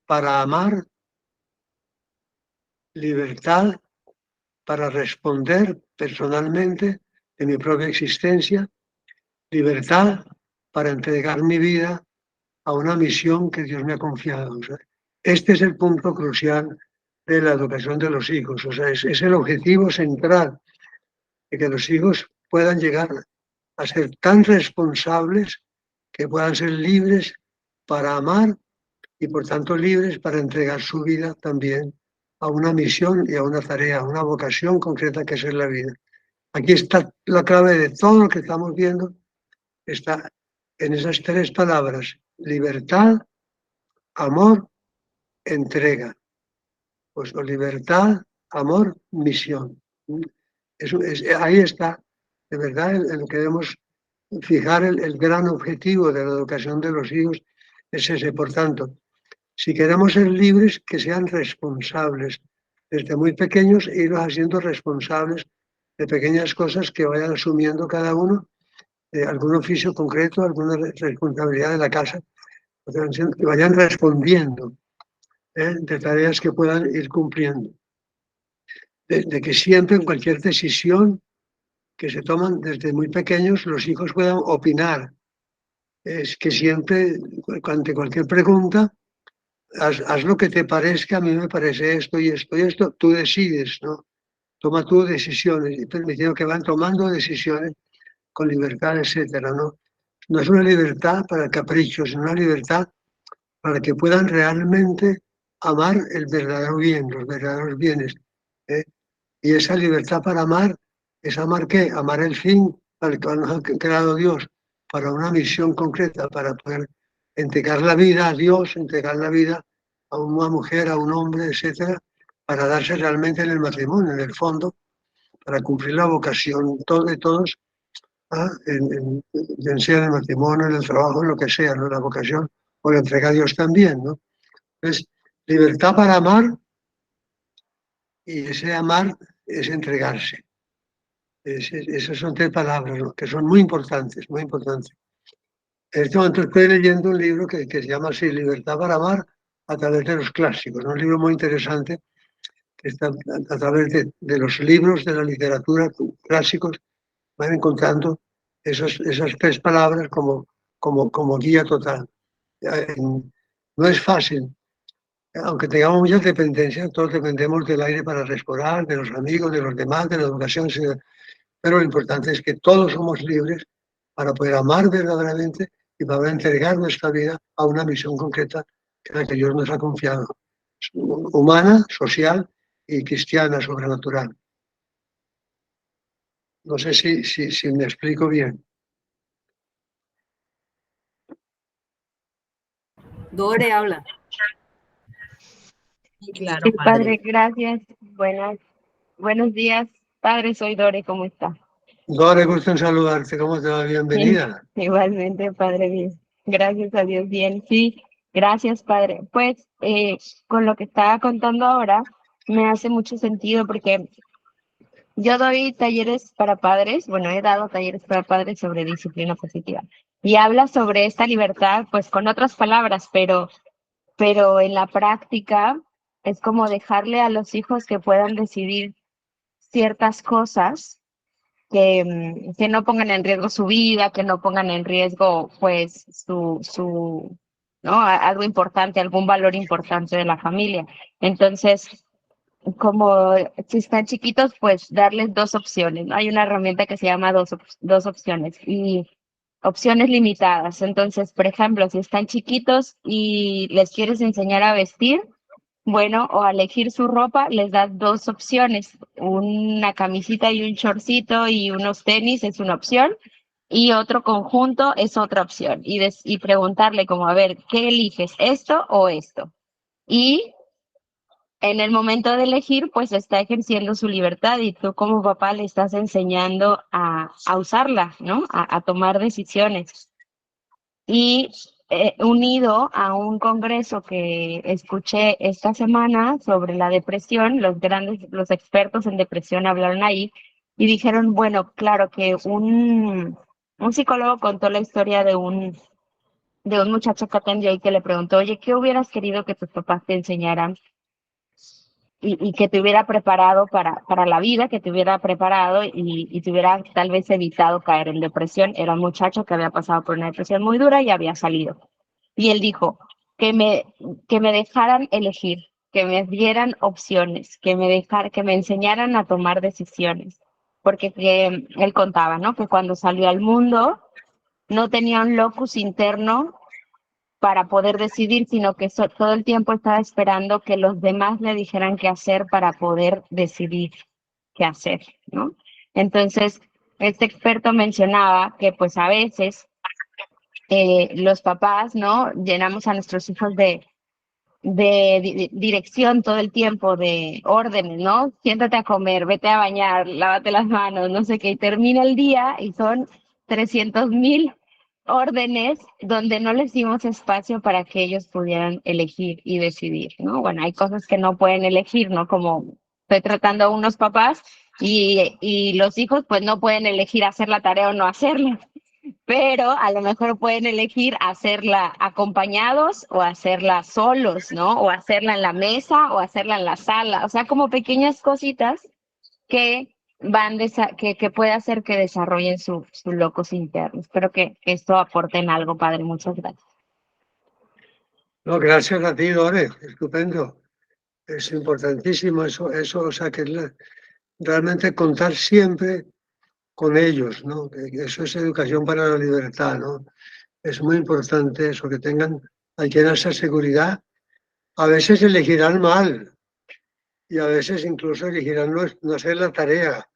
para amar, libertad para responder personalmente de mi propia existencia, libertad para entregar mi vida a una misión que Dios me ha confiado. O sea, este es el punto crucial de la educación de los hijos. O sea, es el objetivo central de que los hijos puedan llegar a ser tan responsables que puedan ser libres para amar y por tanto libres para entregar su vida también a una misión y a una tarea, a una vocación concreta que es la vida. Aquí está la clave de todo lo que estamos viendo, está en esas tres palabras: libertad, amor, entrega. Pues libertad, amor, misión. Ahí está, de verdad, en lo que debemos fijar el gran objetivo de la educación de los hijos, es ese. Por tanto, si queremos ser libres, que sean responsables desde muy pequeños e irlos haciendo responsables de pequeñas cosas que vayan asumiendo cada uno, de algún oficio concreto, alguna responsabilidad de la casa, que vayan respondiendo de tareas que puedan ir cumpliendo. De que siempre en cualquier decisión que se toman desde muy pequeños, los hijos puedan opinar. Es que siempre, ante cualquier pregunta, haz lo que te parezca, a mí me parece esto y esto y esto, tú decides, ¿no? Toma tus decisiones y permitiendo que van tomando decisiones con libertad, etcétera, ¿no? No es una libertad para caprichos, es una libertad para que puedan realmente amar el verdadero bien, los verdaderos bienes. Y esa libertad para amar, ¿es amar qué? Amar el fin para el que nos ha creado Dios, para una misión concreta, para poder entregar la vida a Dios, entregar la vida a una mujer, a un hombre, etcétera, para darse realmente en el matrimonio, en el fondo, para cumplir la vocación de todos, bien sea en el matrimonio, en el trabajo, en lo que sea, ¿no? La vocación o la entrega a Dios también, ¿no? Entonces, libertad para amar, y ese amar es entregarse. Esas son tres palabras, ¿no? Que son muy importantes, muy importantes. En este momento estoy leyendo un libro que se llama así, Libertad para amar a través de los clásicos, ¿no? Un libro muy interesante que está a través de los libros de la literatura clásicos, van encontrando esas tres palabras como guía total. No es fácil aunque tengamos muchas dependencias, todos dependemos del aire para respirar, de los amigos, de los demás, de la educación, pero lo importante es que todos somos libres para poder amar verdaderamente y para entregar nuestra vida a una misión concreta que la que Dios nos ha confiado, humana, social y cristiana, sobrenatural. No sé si me explico bien. Dore, habla. Claro, Sí, padre. padre, gracias. Buenos días, padre. Soy Dore, ¿cómo está? Dore, gusto en saludarte. ¿Cómo te va? Bienvenida. Igualmente, padre, bien. Gracias a Dios, bien. Sí, gracias, padre. Pues con lo que estaba contando ahora, me hace mucho sentido porque yo doy talleres para padres, bueno, he dado talleres para padres sobre disciplina positiva y habla sobre esta libertad, pues con otras palabras, pero en la práctica es como dejarle a los hijos que puedan decidir ciertas cosas que no pongan en riesgo su vida, que no pongan en riesgo pues ¿no? Algo importante, algún valor importante de la familia. Entonces, como si están chiquitos, pues darles dos opciones, ¿no? Hay una herramienta que se llama dos opciones y opciones limitadas. Entonces, por ejemplo, si están chiquitos y les quieres enseñar a vestir, bueno, o a elegir su ropa, les das dos opciones, una camisita y un shortcito y unos tenis es una opción, y otro conjunto es otra opción. Y preguntarle como, a ver, ¿qué eliges, esto o esto? Y en el momento de elegir, pues está ejerciendo su libertad y tú como papá le estás enseñando a usarla, ¿no? A tomar decisiones. Y unido a un congreso que escuché esta semana sobre la depresión, los expertos en depresión hablaron ahí y dijeron, bueno, claro que un psicólogo contó la historia de un muchacho que atendió y que le preguntó, oye, ¿qué hubieras querido que tus papás te enseñaran? Y que te hubiera preparado para la vida, que te hubiera preparado y te hubiera tal vez evitado caer en depresión. Era un muchacho que había pasado por una depresión muy dura y había salido. Y él dijo que me dejaran elegir, que me dieran opciones, que me enseñaran a tomar decisiones. Porque él contaba, ¿no? Que cuando salió al mundo no tenía un locus interno para poder decidir, sino que todo el tiempo estaba esperando que los demás le dijeran qué hacer para poder decidir qué hacer, ¿no? Entonces, este experto mencionaba que pues a veces los papás, ¿no? Llenamos a nuestros hijos de dirección todo el tiempo, de órdenes, ¿no? Siéntate a comer, vete a bañar, lávate las manos, no sé qué, y termina el día y son 300,000 órdenes donde no les dimos espacio para que ellos pudieran elegir y decidir, ¿no? Bueno, hay cosas que no pueden elegir, ¿no? Como estoy tratando a unos papás y los hijos pues no pueden elegir hacer la tarea o no hacerla, pero a lo mejor pueden elegir hacerla acompañados o hacerla solos, ¿no? O hacerla en la mesa o hacerla en la sala, o sea, como pequeñas cositas que que puede hacer que desarrollen su locus interno. Espero que esto aporte en algo, padre. Muchas gracias. No, gracias a ti, Dore. Estupendo. Es importantísimo eso, o sea, que realmente contar siempre con ellos, ¿no? Eso es educación para la libertad, ¿no? Es muy importante eso, que hay que dar esa seguridad. A veces elegirán mal y a veces incluso elegirán no hacer la tarea,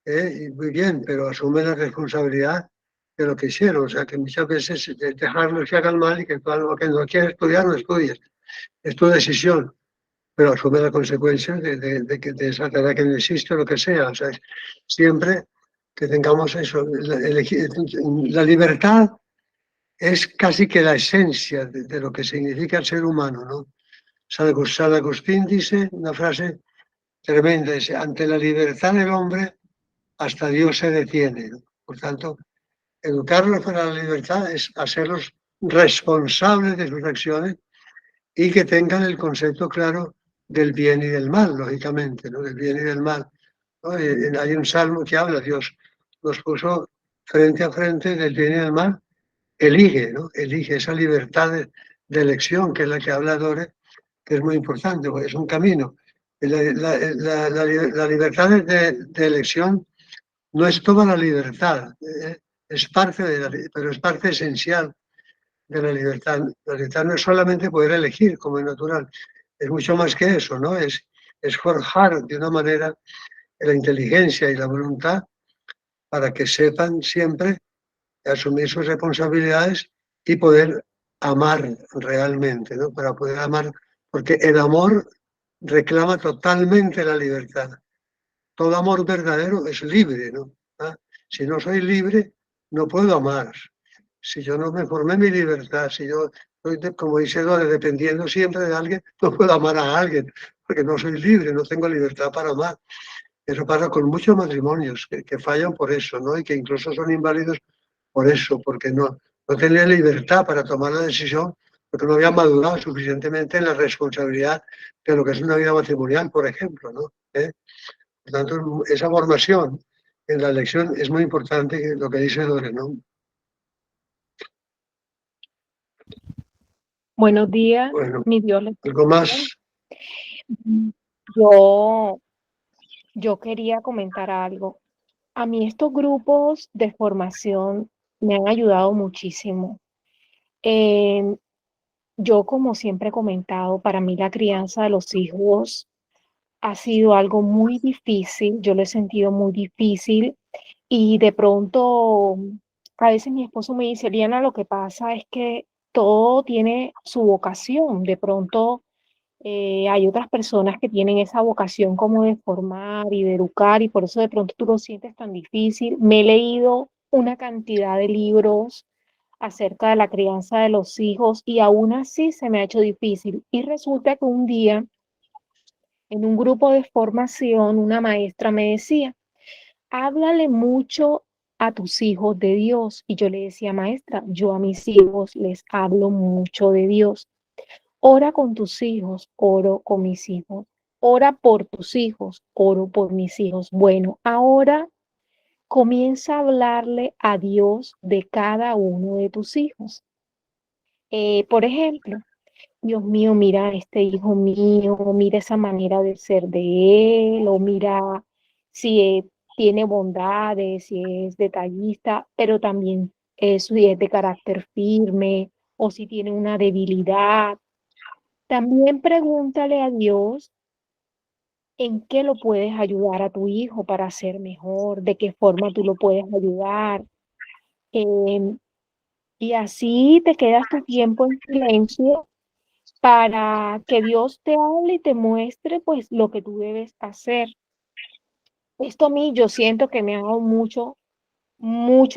¿eh? Y muy bien, pero asumen la responsabilidad de lo que hicieron. O sea, que muchas veces dejarlos que hagan mal y que que no quieres estudiar, no estudies. Es tu decisión, pero asume las consecuencias de esa tarea que no existe o lo que sea. O sea, siempre que tengamos eso, la libertad es casi que la esencia de lo que significa el ser humano, ¿no? San Agustín dice una frase tremenda, dice, ante la libertad del hombre hasta Dios se detiene, ¿no? Por tanto, educarlos para la libertad es hacerlos responsables de sus acciones y que tengan el concepto claro del bien y del mal, lógicamente, ¿no? Del bien y del mal, ¿no? Hay un salmo que habla, Dios nos puso frente a frente del bien y del mal, elige, ¿no? Elige esa libertad de elección que es la que habla Dore, que es muy importante, porque es un camino. La libertad de elección no es toda la libertad, es parte pero es parte esencial de la libertad. La libertad no es solamente poder elegir, como es natural, es mucho más que eso, ¿no? Es forjar de una manera la inteligencia y la voluntad para que sepan siempre asumir sus responsabilidades y poder amar realmente, ¿no? Para poder amar, porque el amor reclama totalmente la libertad. Todo amor verdadero es libre, ¿no? ¿Ah? Si no soy libre, no puedo amar. Si yo no me formé mi libertad, si yo soy, como dice Dore, dependiendo siempre de alguien, no puedo amar a alguien, porque no soy libre, no tengo libertad para amar. Eso pasa con muchos matrimonios que fallan por eso, ¿no? Y que incluso son inválidos por eso, porque no tenían libertad para tomar la decisión, porque no habían madurado suficientemente en la responsabilidad de lo que es una vida matrimonial, por ejemplo, ¿no? Por tanto, esa formación en la elección es muy importante, lo que dice Dore, ¿no? Buenos días, Bueno, mi Dios les algo más. bendiga. Yo quería comentar algo. A mí estos grupos de formación me han ayudado muchísimo. Eh, yo, como siempre he comentado, para mí la crianza de los hijos ha sido algo muy difícil. Yo lo he sentido muy difícil y de pronto a veces mi esposo me dice, Liana, lo que pasa es que todo tiene su vocación. De pronto hay otras personas que tienen esa vocación como de formar y de educar y por eso de pronto tú lo sientes tan difícil. Me he leído una cantidad de libros acerca de la crianza de los hijos y aún así se me ha hecho difícil. Y resulta que un día en un grupo de formación una maestra me decía, háblale mucho a tus hijos de Dios. Y yo le decía, maestra, yo a mis hijos les hablo mucho de Dios. Ora con tus hijos, oro con mis hijos. Ora por tus hijos, oro por mis hijos. Bueno, ahora comienza a hablarle a Dios de cada uno de tus hijos. Por ejemplo, Dios mío, mira a este hijo mío, mira esa manera de ser de él, o mira si tiene bondades, si es detallista, pero también si es de carácter firme o si tiene una debilidad. También pregúntale a Dios en qué lo puedes ayudar a tu hijo para ser mejor, de qué forma tú lo puedes ayudar. em, y así te quedas tu tiempo en silencio para que Dios te hable y te muestre pues lo que tú debes hacer. Esto a mí yo siento que me ha dado mucho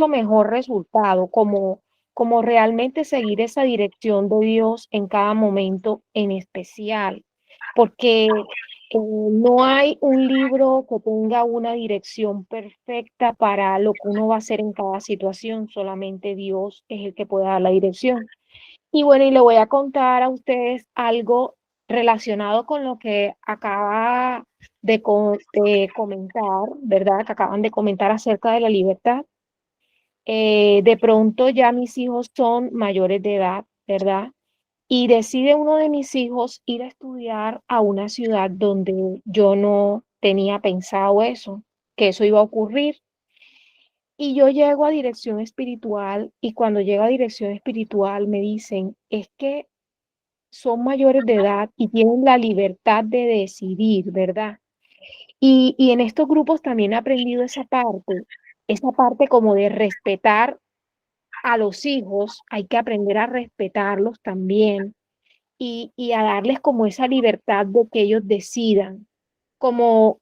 mejor resultado, como realmente seguir esa dirección de Dios en cada momento en especial, porque no hay un libro que tenga una dirección perfecta para lo que uno va a hacer en cada situación, solamente Dios es el que puede dar la dirección. Y bueno, y le voy a contar a ustedes algo relacionado con lo que acaba de comentar, ¿verdad? Que acaban de comentar acerca de la libertad. De pronto ya mis hijos son mayores de edad, ¿verdad? Y decide uno de mis hijos ir a estudiar a una ciudad donde yo no tenía pensado eso, que eso iba a ocurrir. Y yo llego a dirección espiritual y cuando llego a dirección espiritual me dicen, es que son mayores de edad y tienen la libertad de decidir, ¿verdad? Y en estos grupos también he aprendido esa parte como de respetar a los hijos, hay que aprender a respetarlos también y a darles como esa libertad de que ellos decidan. Como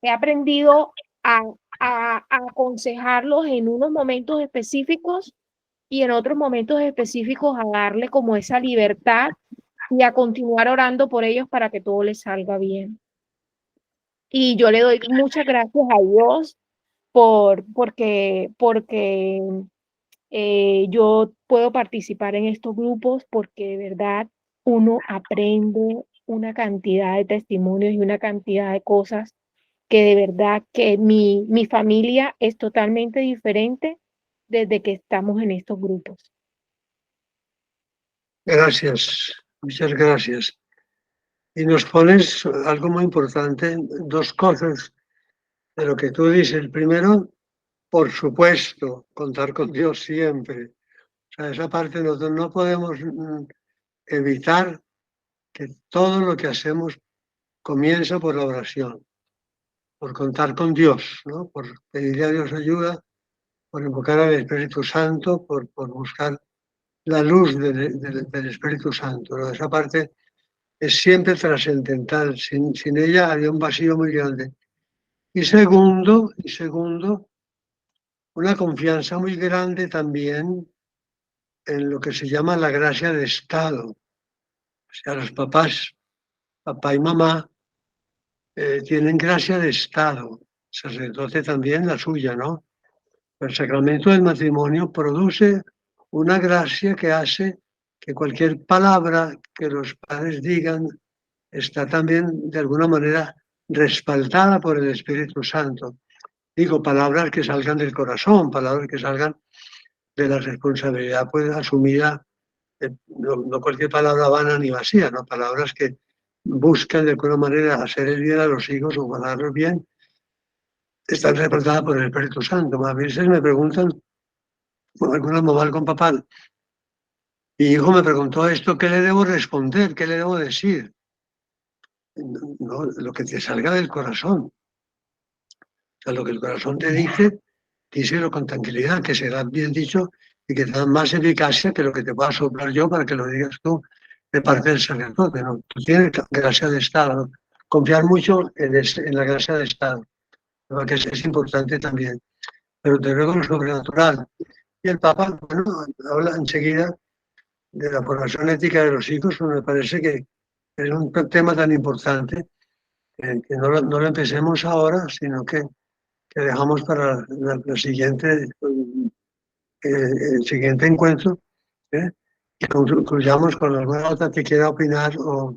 he aprendido a, a aconsejarlos en unos momentos específicos y en otros momentos específicos a darle como esa libertad y a continuar orando por ellos para que todo les salga bien. Y yo le doy muchas gracias a Dios porque yo puedo participar en estos grupos porque de verdad uno aprende una cantidad de testimonios y una cantidad de cosas que de verdad que mi familia es totalmente diferente desde que estamos en estos grupos. Gracias, muchas gracias. Y nos pones algo muy importante, dos cosas de lo que tú dices. Primero, por supuesto, contar con Dios siempre. O sea, esa parte nosotros no podemos evitar que todo lo que hacemos comienza por la oración, por contar con Dios, ¿no? Por pedirle a Dios ayuda, por invocar al Espíritu Santo, por buscar la luz del Espíritu Santo, ¿no? Esa parte es siempre trascendental. Sin ella había un vacío muy grande. Y segundo, una confianza muy grande también en lo que se llama la gracia de Estado. O sea, los papás, papá y mamá, tienen gracia de Estado. El sacerdote también la suya, ¿no? El sacramento del matrimonio produce una gracia que hace que cualquier palabra que los padres digan está también de alguna manera respaldada por el Espíritu Santo. Digo, palabras que salgan del corazón, palabras que salgan de la responsabilidad pues asumida, no cualquier palabra vana ni vacía, ¿no? Palabras que buscan de alguna manera hacer el bien a los hijos o guardarlos bien, están respaldadas por el Espíritu Santo. A veces me preguntan, alguna mamá con papá, mi hijo me preguntó esto, ¿qué le debo responder? ¿Qué le debo decir? No, lo que te salga del corazón. O sea, lo que el corazón te dice, díselo con tranquilidad, que será bien dicho y que te da más eficacia que lo que te pueda soplar yo para que lo digas tú de parte del sacerdote, ¿no? Tú tienes gracia de Estado, ¿no? Confiar mucho en la gracia de Estado, ¿no? Que es importante también. Pero te luego lo sobrenatural. Y el Papa, bueno, habla enseguida de la formación ética de los hijos, pero me parece que es un tema tan importante que no lo empecemos ahora, sino que dejamos para la siguiente, el siguiente encuentro, ¿eh? Y concluyamos con alguna otra que quiera opinar o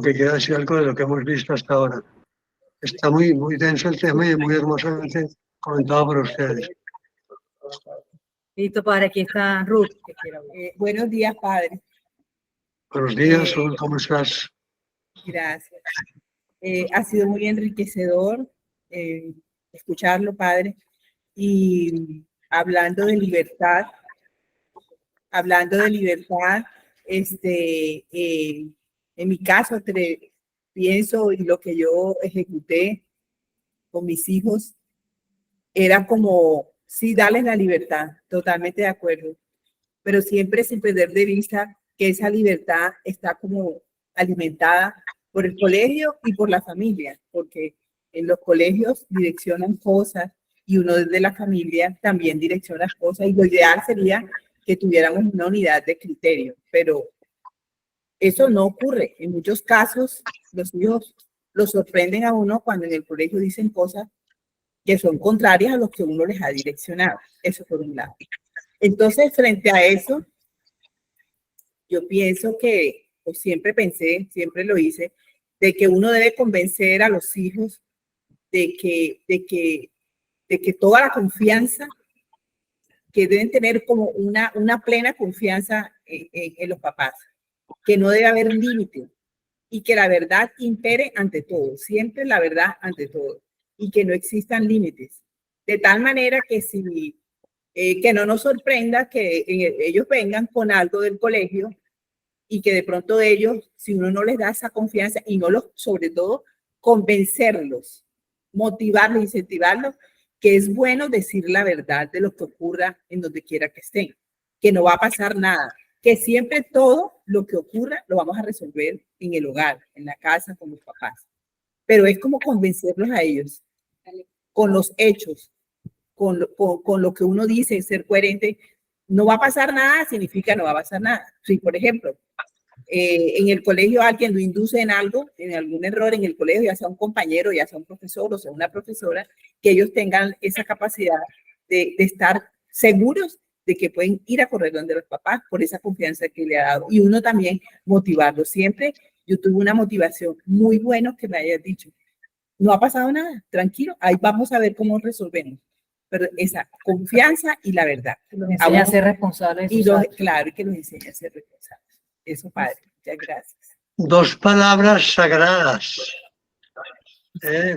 que quiera decir algo de lo que hemos visto hasta ahora. Está muy denso el tema y muy hermosamente comentado por ustedes. Listo, padre, aquí está Ruth. Buenos días, padre. Buenos días, ¿cómo estás? Gracias. Ha sido muy enriquecedor escucharlo, padre. Y hablando de libertad, en mi caso, pienso y lo que yo ejecuté con mis hijos era como, sí, darles la libertad, totalmente de acuerdo, pero siempre sin perder de vista que esa libertad está como alimentada por el colegio y por la familia, porque en los colegios direccionan cosas y uno desde la familia también direcciona cosas, y lo ideal sería que tuviéramos una unidad de criterio, pero eso no ocurre. En muchos casos, los hijos los sorprenden a uno cuando en el colegio dicen cosas que son contrarias a lo que uno les ha direccionado. Eso por un lado. Entonces, frente a eso, yo pienso que, o siempre pensé, siempre lo hice, de que uno debe convencer a los hijos de que toda la confianza, que deben tener como una plena confianza en los papás, que no debe haber límite y que la verdad impere ante todo, siempre la verdad ante todo, y que no existan límites. De tal manera que que no nos sorprenda que ellos vengan con algo del colegio y que de pronto ellos, si uno no les da esa confianza y no los, sobre todo, convencerlos, motivarlos, incentivarlos, que es bueno decir la verdad de lo que ocurra en donde quiera que estén, que no va a pasar nada, que siempre todo lo que ocurra lo vamos a resolver en el hogar, en la casa, con los papás. Pero es como convencerlos a ellos con los hechos, con lo que uno dice, ser coherente. No va a pasar nada significa no va a pasar nada. Si, por ejemplo, en el colegio alguien lo induce en algo, en algún error en el colegio, ya sea un compañero, ya sea un profesor o sea una profesora, que ellos tengan esa capacidad de estar seguros de que pueden ir a correr donde los papás por esa confianza que le ha dado. Y uno también motivarlo. Siempre yo tuve una motivación muy buena que me hayas dicho, no ha pasado nada, tranquilo, ahí vamos a ver cómo resolvemos. Pero esa confianza y la verdad. Que los enseña a ser responsables. Claro, y que nos enseña a ser responsables. Eso, padre. Muchas gracias. dos palabras sagradas,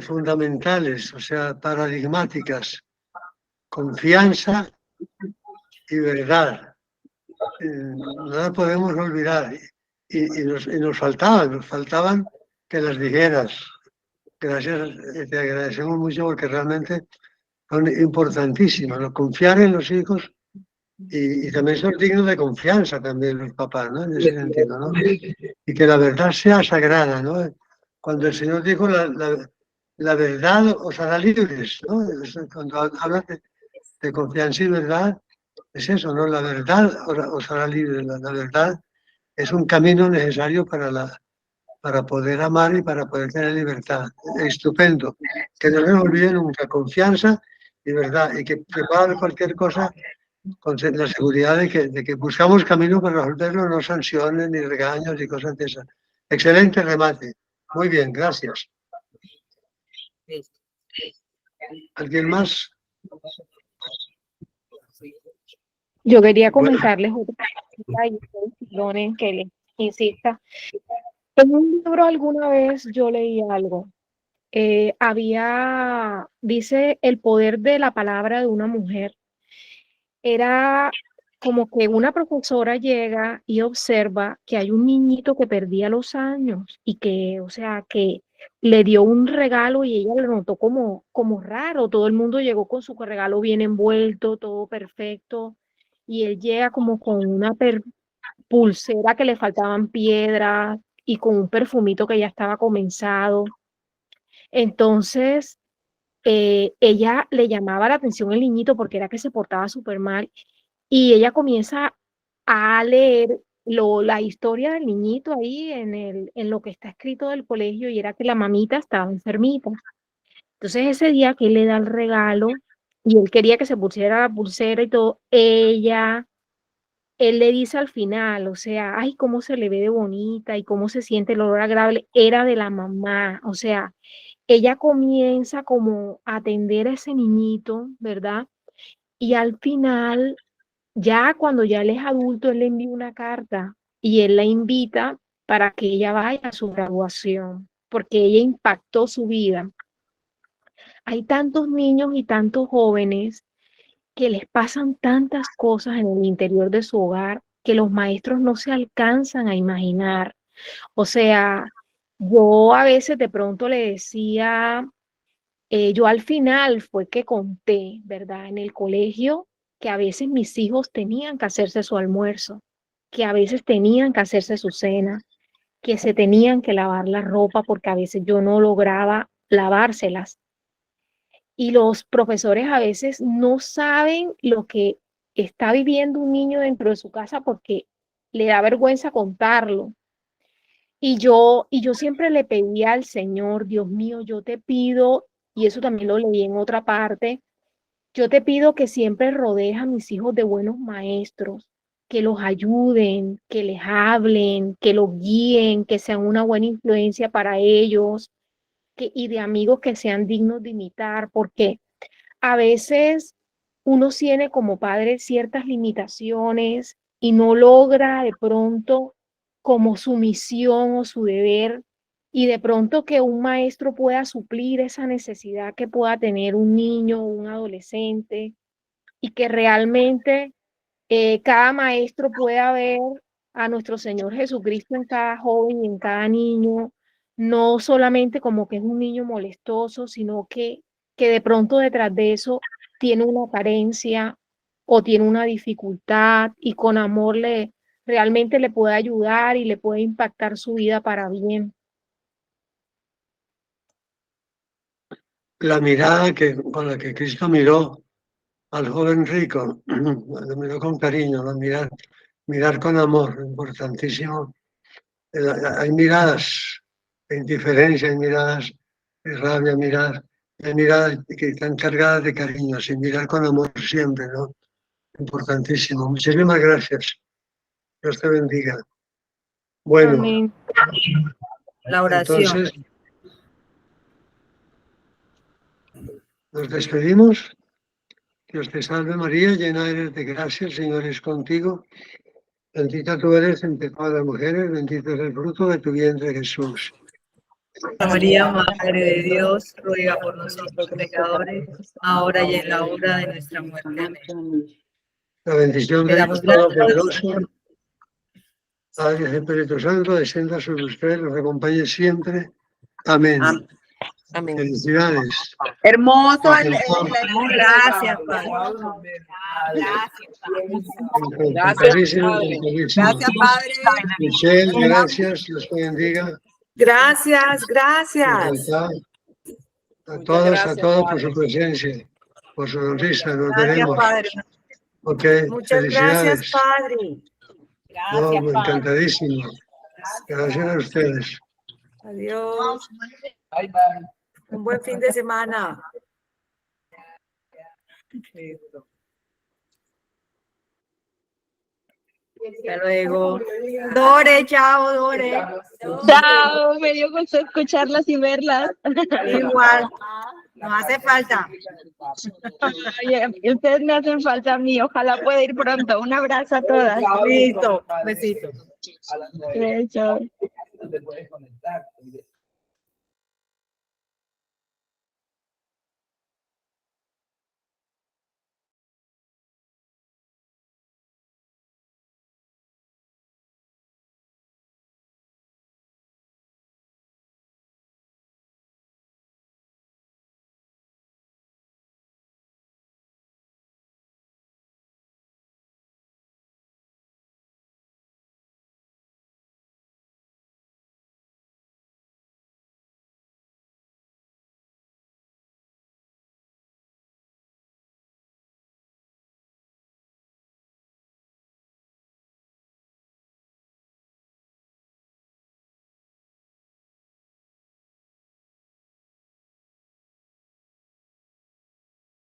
fundamentales, o sea, paradigmáticas: confianza y verdad. No la podemos olvidar. Y nos faltaban que las dijeras. Gracias, te agradecemos mucho porque realmente son importantísimas, ¿no? Confiar en los hijos y también son dignos de confianza también los papás, ¿no? En ese sentido, ¿no? Y que la verdad sea sagrada, ¿no? Cuando el Señor dijo la verdad os hará libres, ¿no? Cuando habla de confianza y verdad, es eso, ¿no? La verdad os hará libres, la verdad es un camino necesario para poder amar y para poder tener libertad. Estupendo. Que no se nos olvide nunca, confianza y verdad. Y que pueda haber cualquier cosa con la seguridad de que buscamos camino para resolverlo, no sanciones, ni regaños, ni cosas de esas. Excelente remate. Muy bien, gracias. ¿Alguien más? Yo quería comentarles otra cosa y ustedes perdonen que les insista. En un libro alguna vez yo leí algo. Dice el poder de la palabra de una mujer. Era como que una profesora llega y observa que hay un niñito que perdía los años y que, o sea, que le dio un regalo y ella lo notó como raro. Todo el mundo llegó con su regalo bien envuelto, todo perfecto. Y él llega como con una pulsera que le faltaban piedras y con un perfumito que ya estaba comenzado. Entonces, ella le llamaba la atención el niñito porque era que se portaba súper mal y ella comienza a leer la historia del niñito ahí en lo que está escrito del colegio y era que la mamita estaba enfermita. Entonces ese día que él le da el regalo y él quería que se pusiera la pulsera y todo, él le dice al final, o sea, ay, cómo se le ve de bonita y cómo se siente el olor agradable, era de la mamá, o sea, ella comienza como a atender a ese niñito, ¿verdad? Y al final, ya cuando ya él es adulto, él le envía una carta y él la invita para que ella vaya a su graduación, porque ella impactó su vida. Hay tantos niños y tantos jóvenes que les pasan tantas cosas en el interior de su hogar que los maestros no se alcanzan a imaginar. O sea, yo a veces de pronto le decía, yo al final fue que conté, ¿verdad? En el colegio que a veces mis hijos tenían que hacerse su almuerzo, que a veces tenían que hacerse su cena, que se tenían que lavar la ropa porque a veces yo no lograba lavárselas. Y los profesores a veces no saben lo que está viviendo un niño dentro de su casa porque le da vergüenza contarlo. Y yo siempre le pedía al Señor, Dios mío, yo te pido, y eso también lo leí en otra parte, yo te pido que siempre rodees a mis hijos de buenos maestros, que los ayuden, que les hablen, que los guíen, que sean una buena influencia para ellos, y de amigos que sean dignos de imitar, porque a veces uno tiene como padre ciertas limitaciones y no logra de pronto como su misión o su deber y de pronto que un maestro pueda suplir esa necesidad que pueda tener un niño o un adolescente y que realmente cada maestro pueda ver a nuestro Señor Jesucristo en cada joven y en cada niño, no solamente como que es un niño molestoso, sino que de pronto detrás de eso tiene una carencia o tiene una dificultad y con amor realmente le puede ayudar y le puede impactar su vida para bien. La mirada con la que Cristo miró al joven rico, lo miró con cariño, ¿no? Mirar con amor, importantísimo. Hay miradas de indiferencia, hay miradas de rabia, hay miradas que están cargadas de cariño, sin mirar con amor siempre, ¿no? Importantísimo. Muchísimas gracias. Dios te bendiga. Bueno, Amén. La oración. entonces nos despedimos. Dios te salve María, llena eres de gracia, el Señor es contigo. Bendita tú eres entre todas las mujeres, bendito es el fruto de tu vientre, Jesús. María, Madre de Dios, ruega por nosotros pecadores, ahora y en la hora de nuestra muerte. Amén. La bendición Le de damos Dios gracias Todopoderoso, Padre y Espíritu Santo, descienda sobre ustedes, los acompañe siempre. Amén. Amén. Felicidades. Hermoso Gracias, Padre. Encantadísimo, Padre. encantadísimo. Gracias, Padre. Michelle, gracias, Dios te bendiga. Gracias, gracias. Encantado. A Muchas todos, a gracias, todos por Padre. su presencia, por su sonrisa. Nos Gracias, veremos. Padre. Ok, Muchas felicidades. gracias, Padre. No, Gracias, Padre. encantadísimo. Gracias a ustedes. Adiós. Bye, bye. Un buen fin de semana. Hasta luego. Dore, chao, Dore. Chao, me dio gusto escucharlas y verlas. Igual. Nos hace falta. Oye, y ustedes me hacen falta a mí. Ojalá pueda ir pronto. Un abrazo a todas. Listo. Besito. Besos. Te puedes conectar.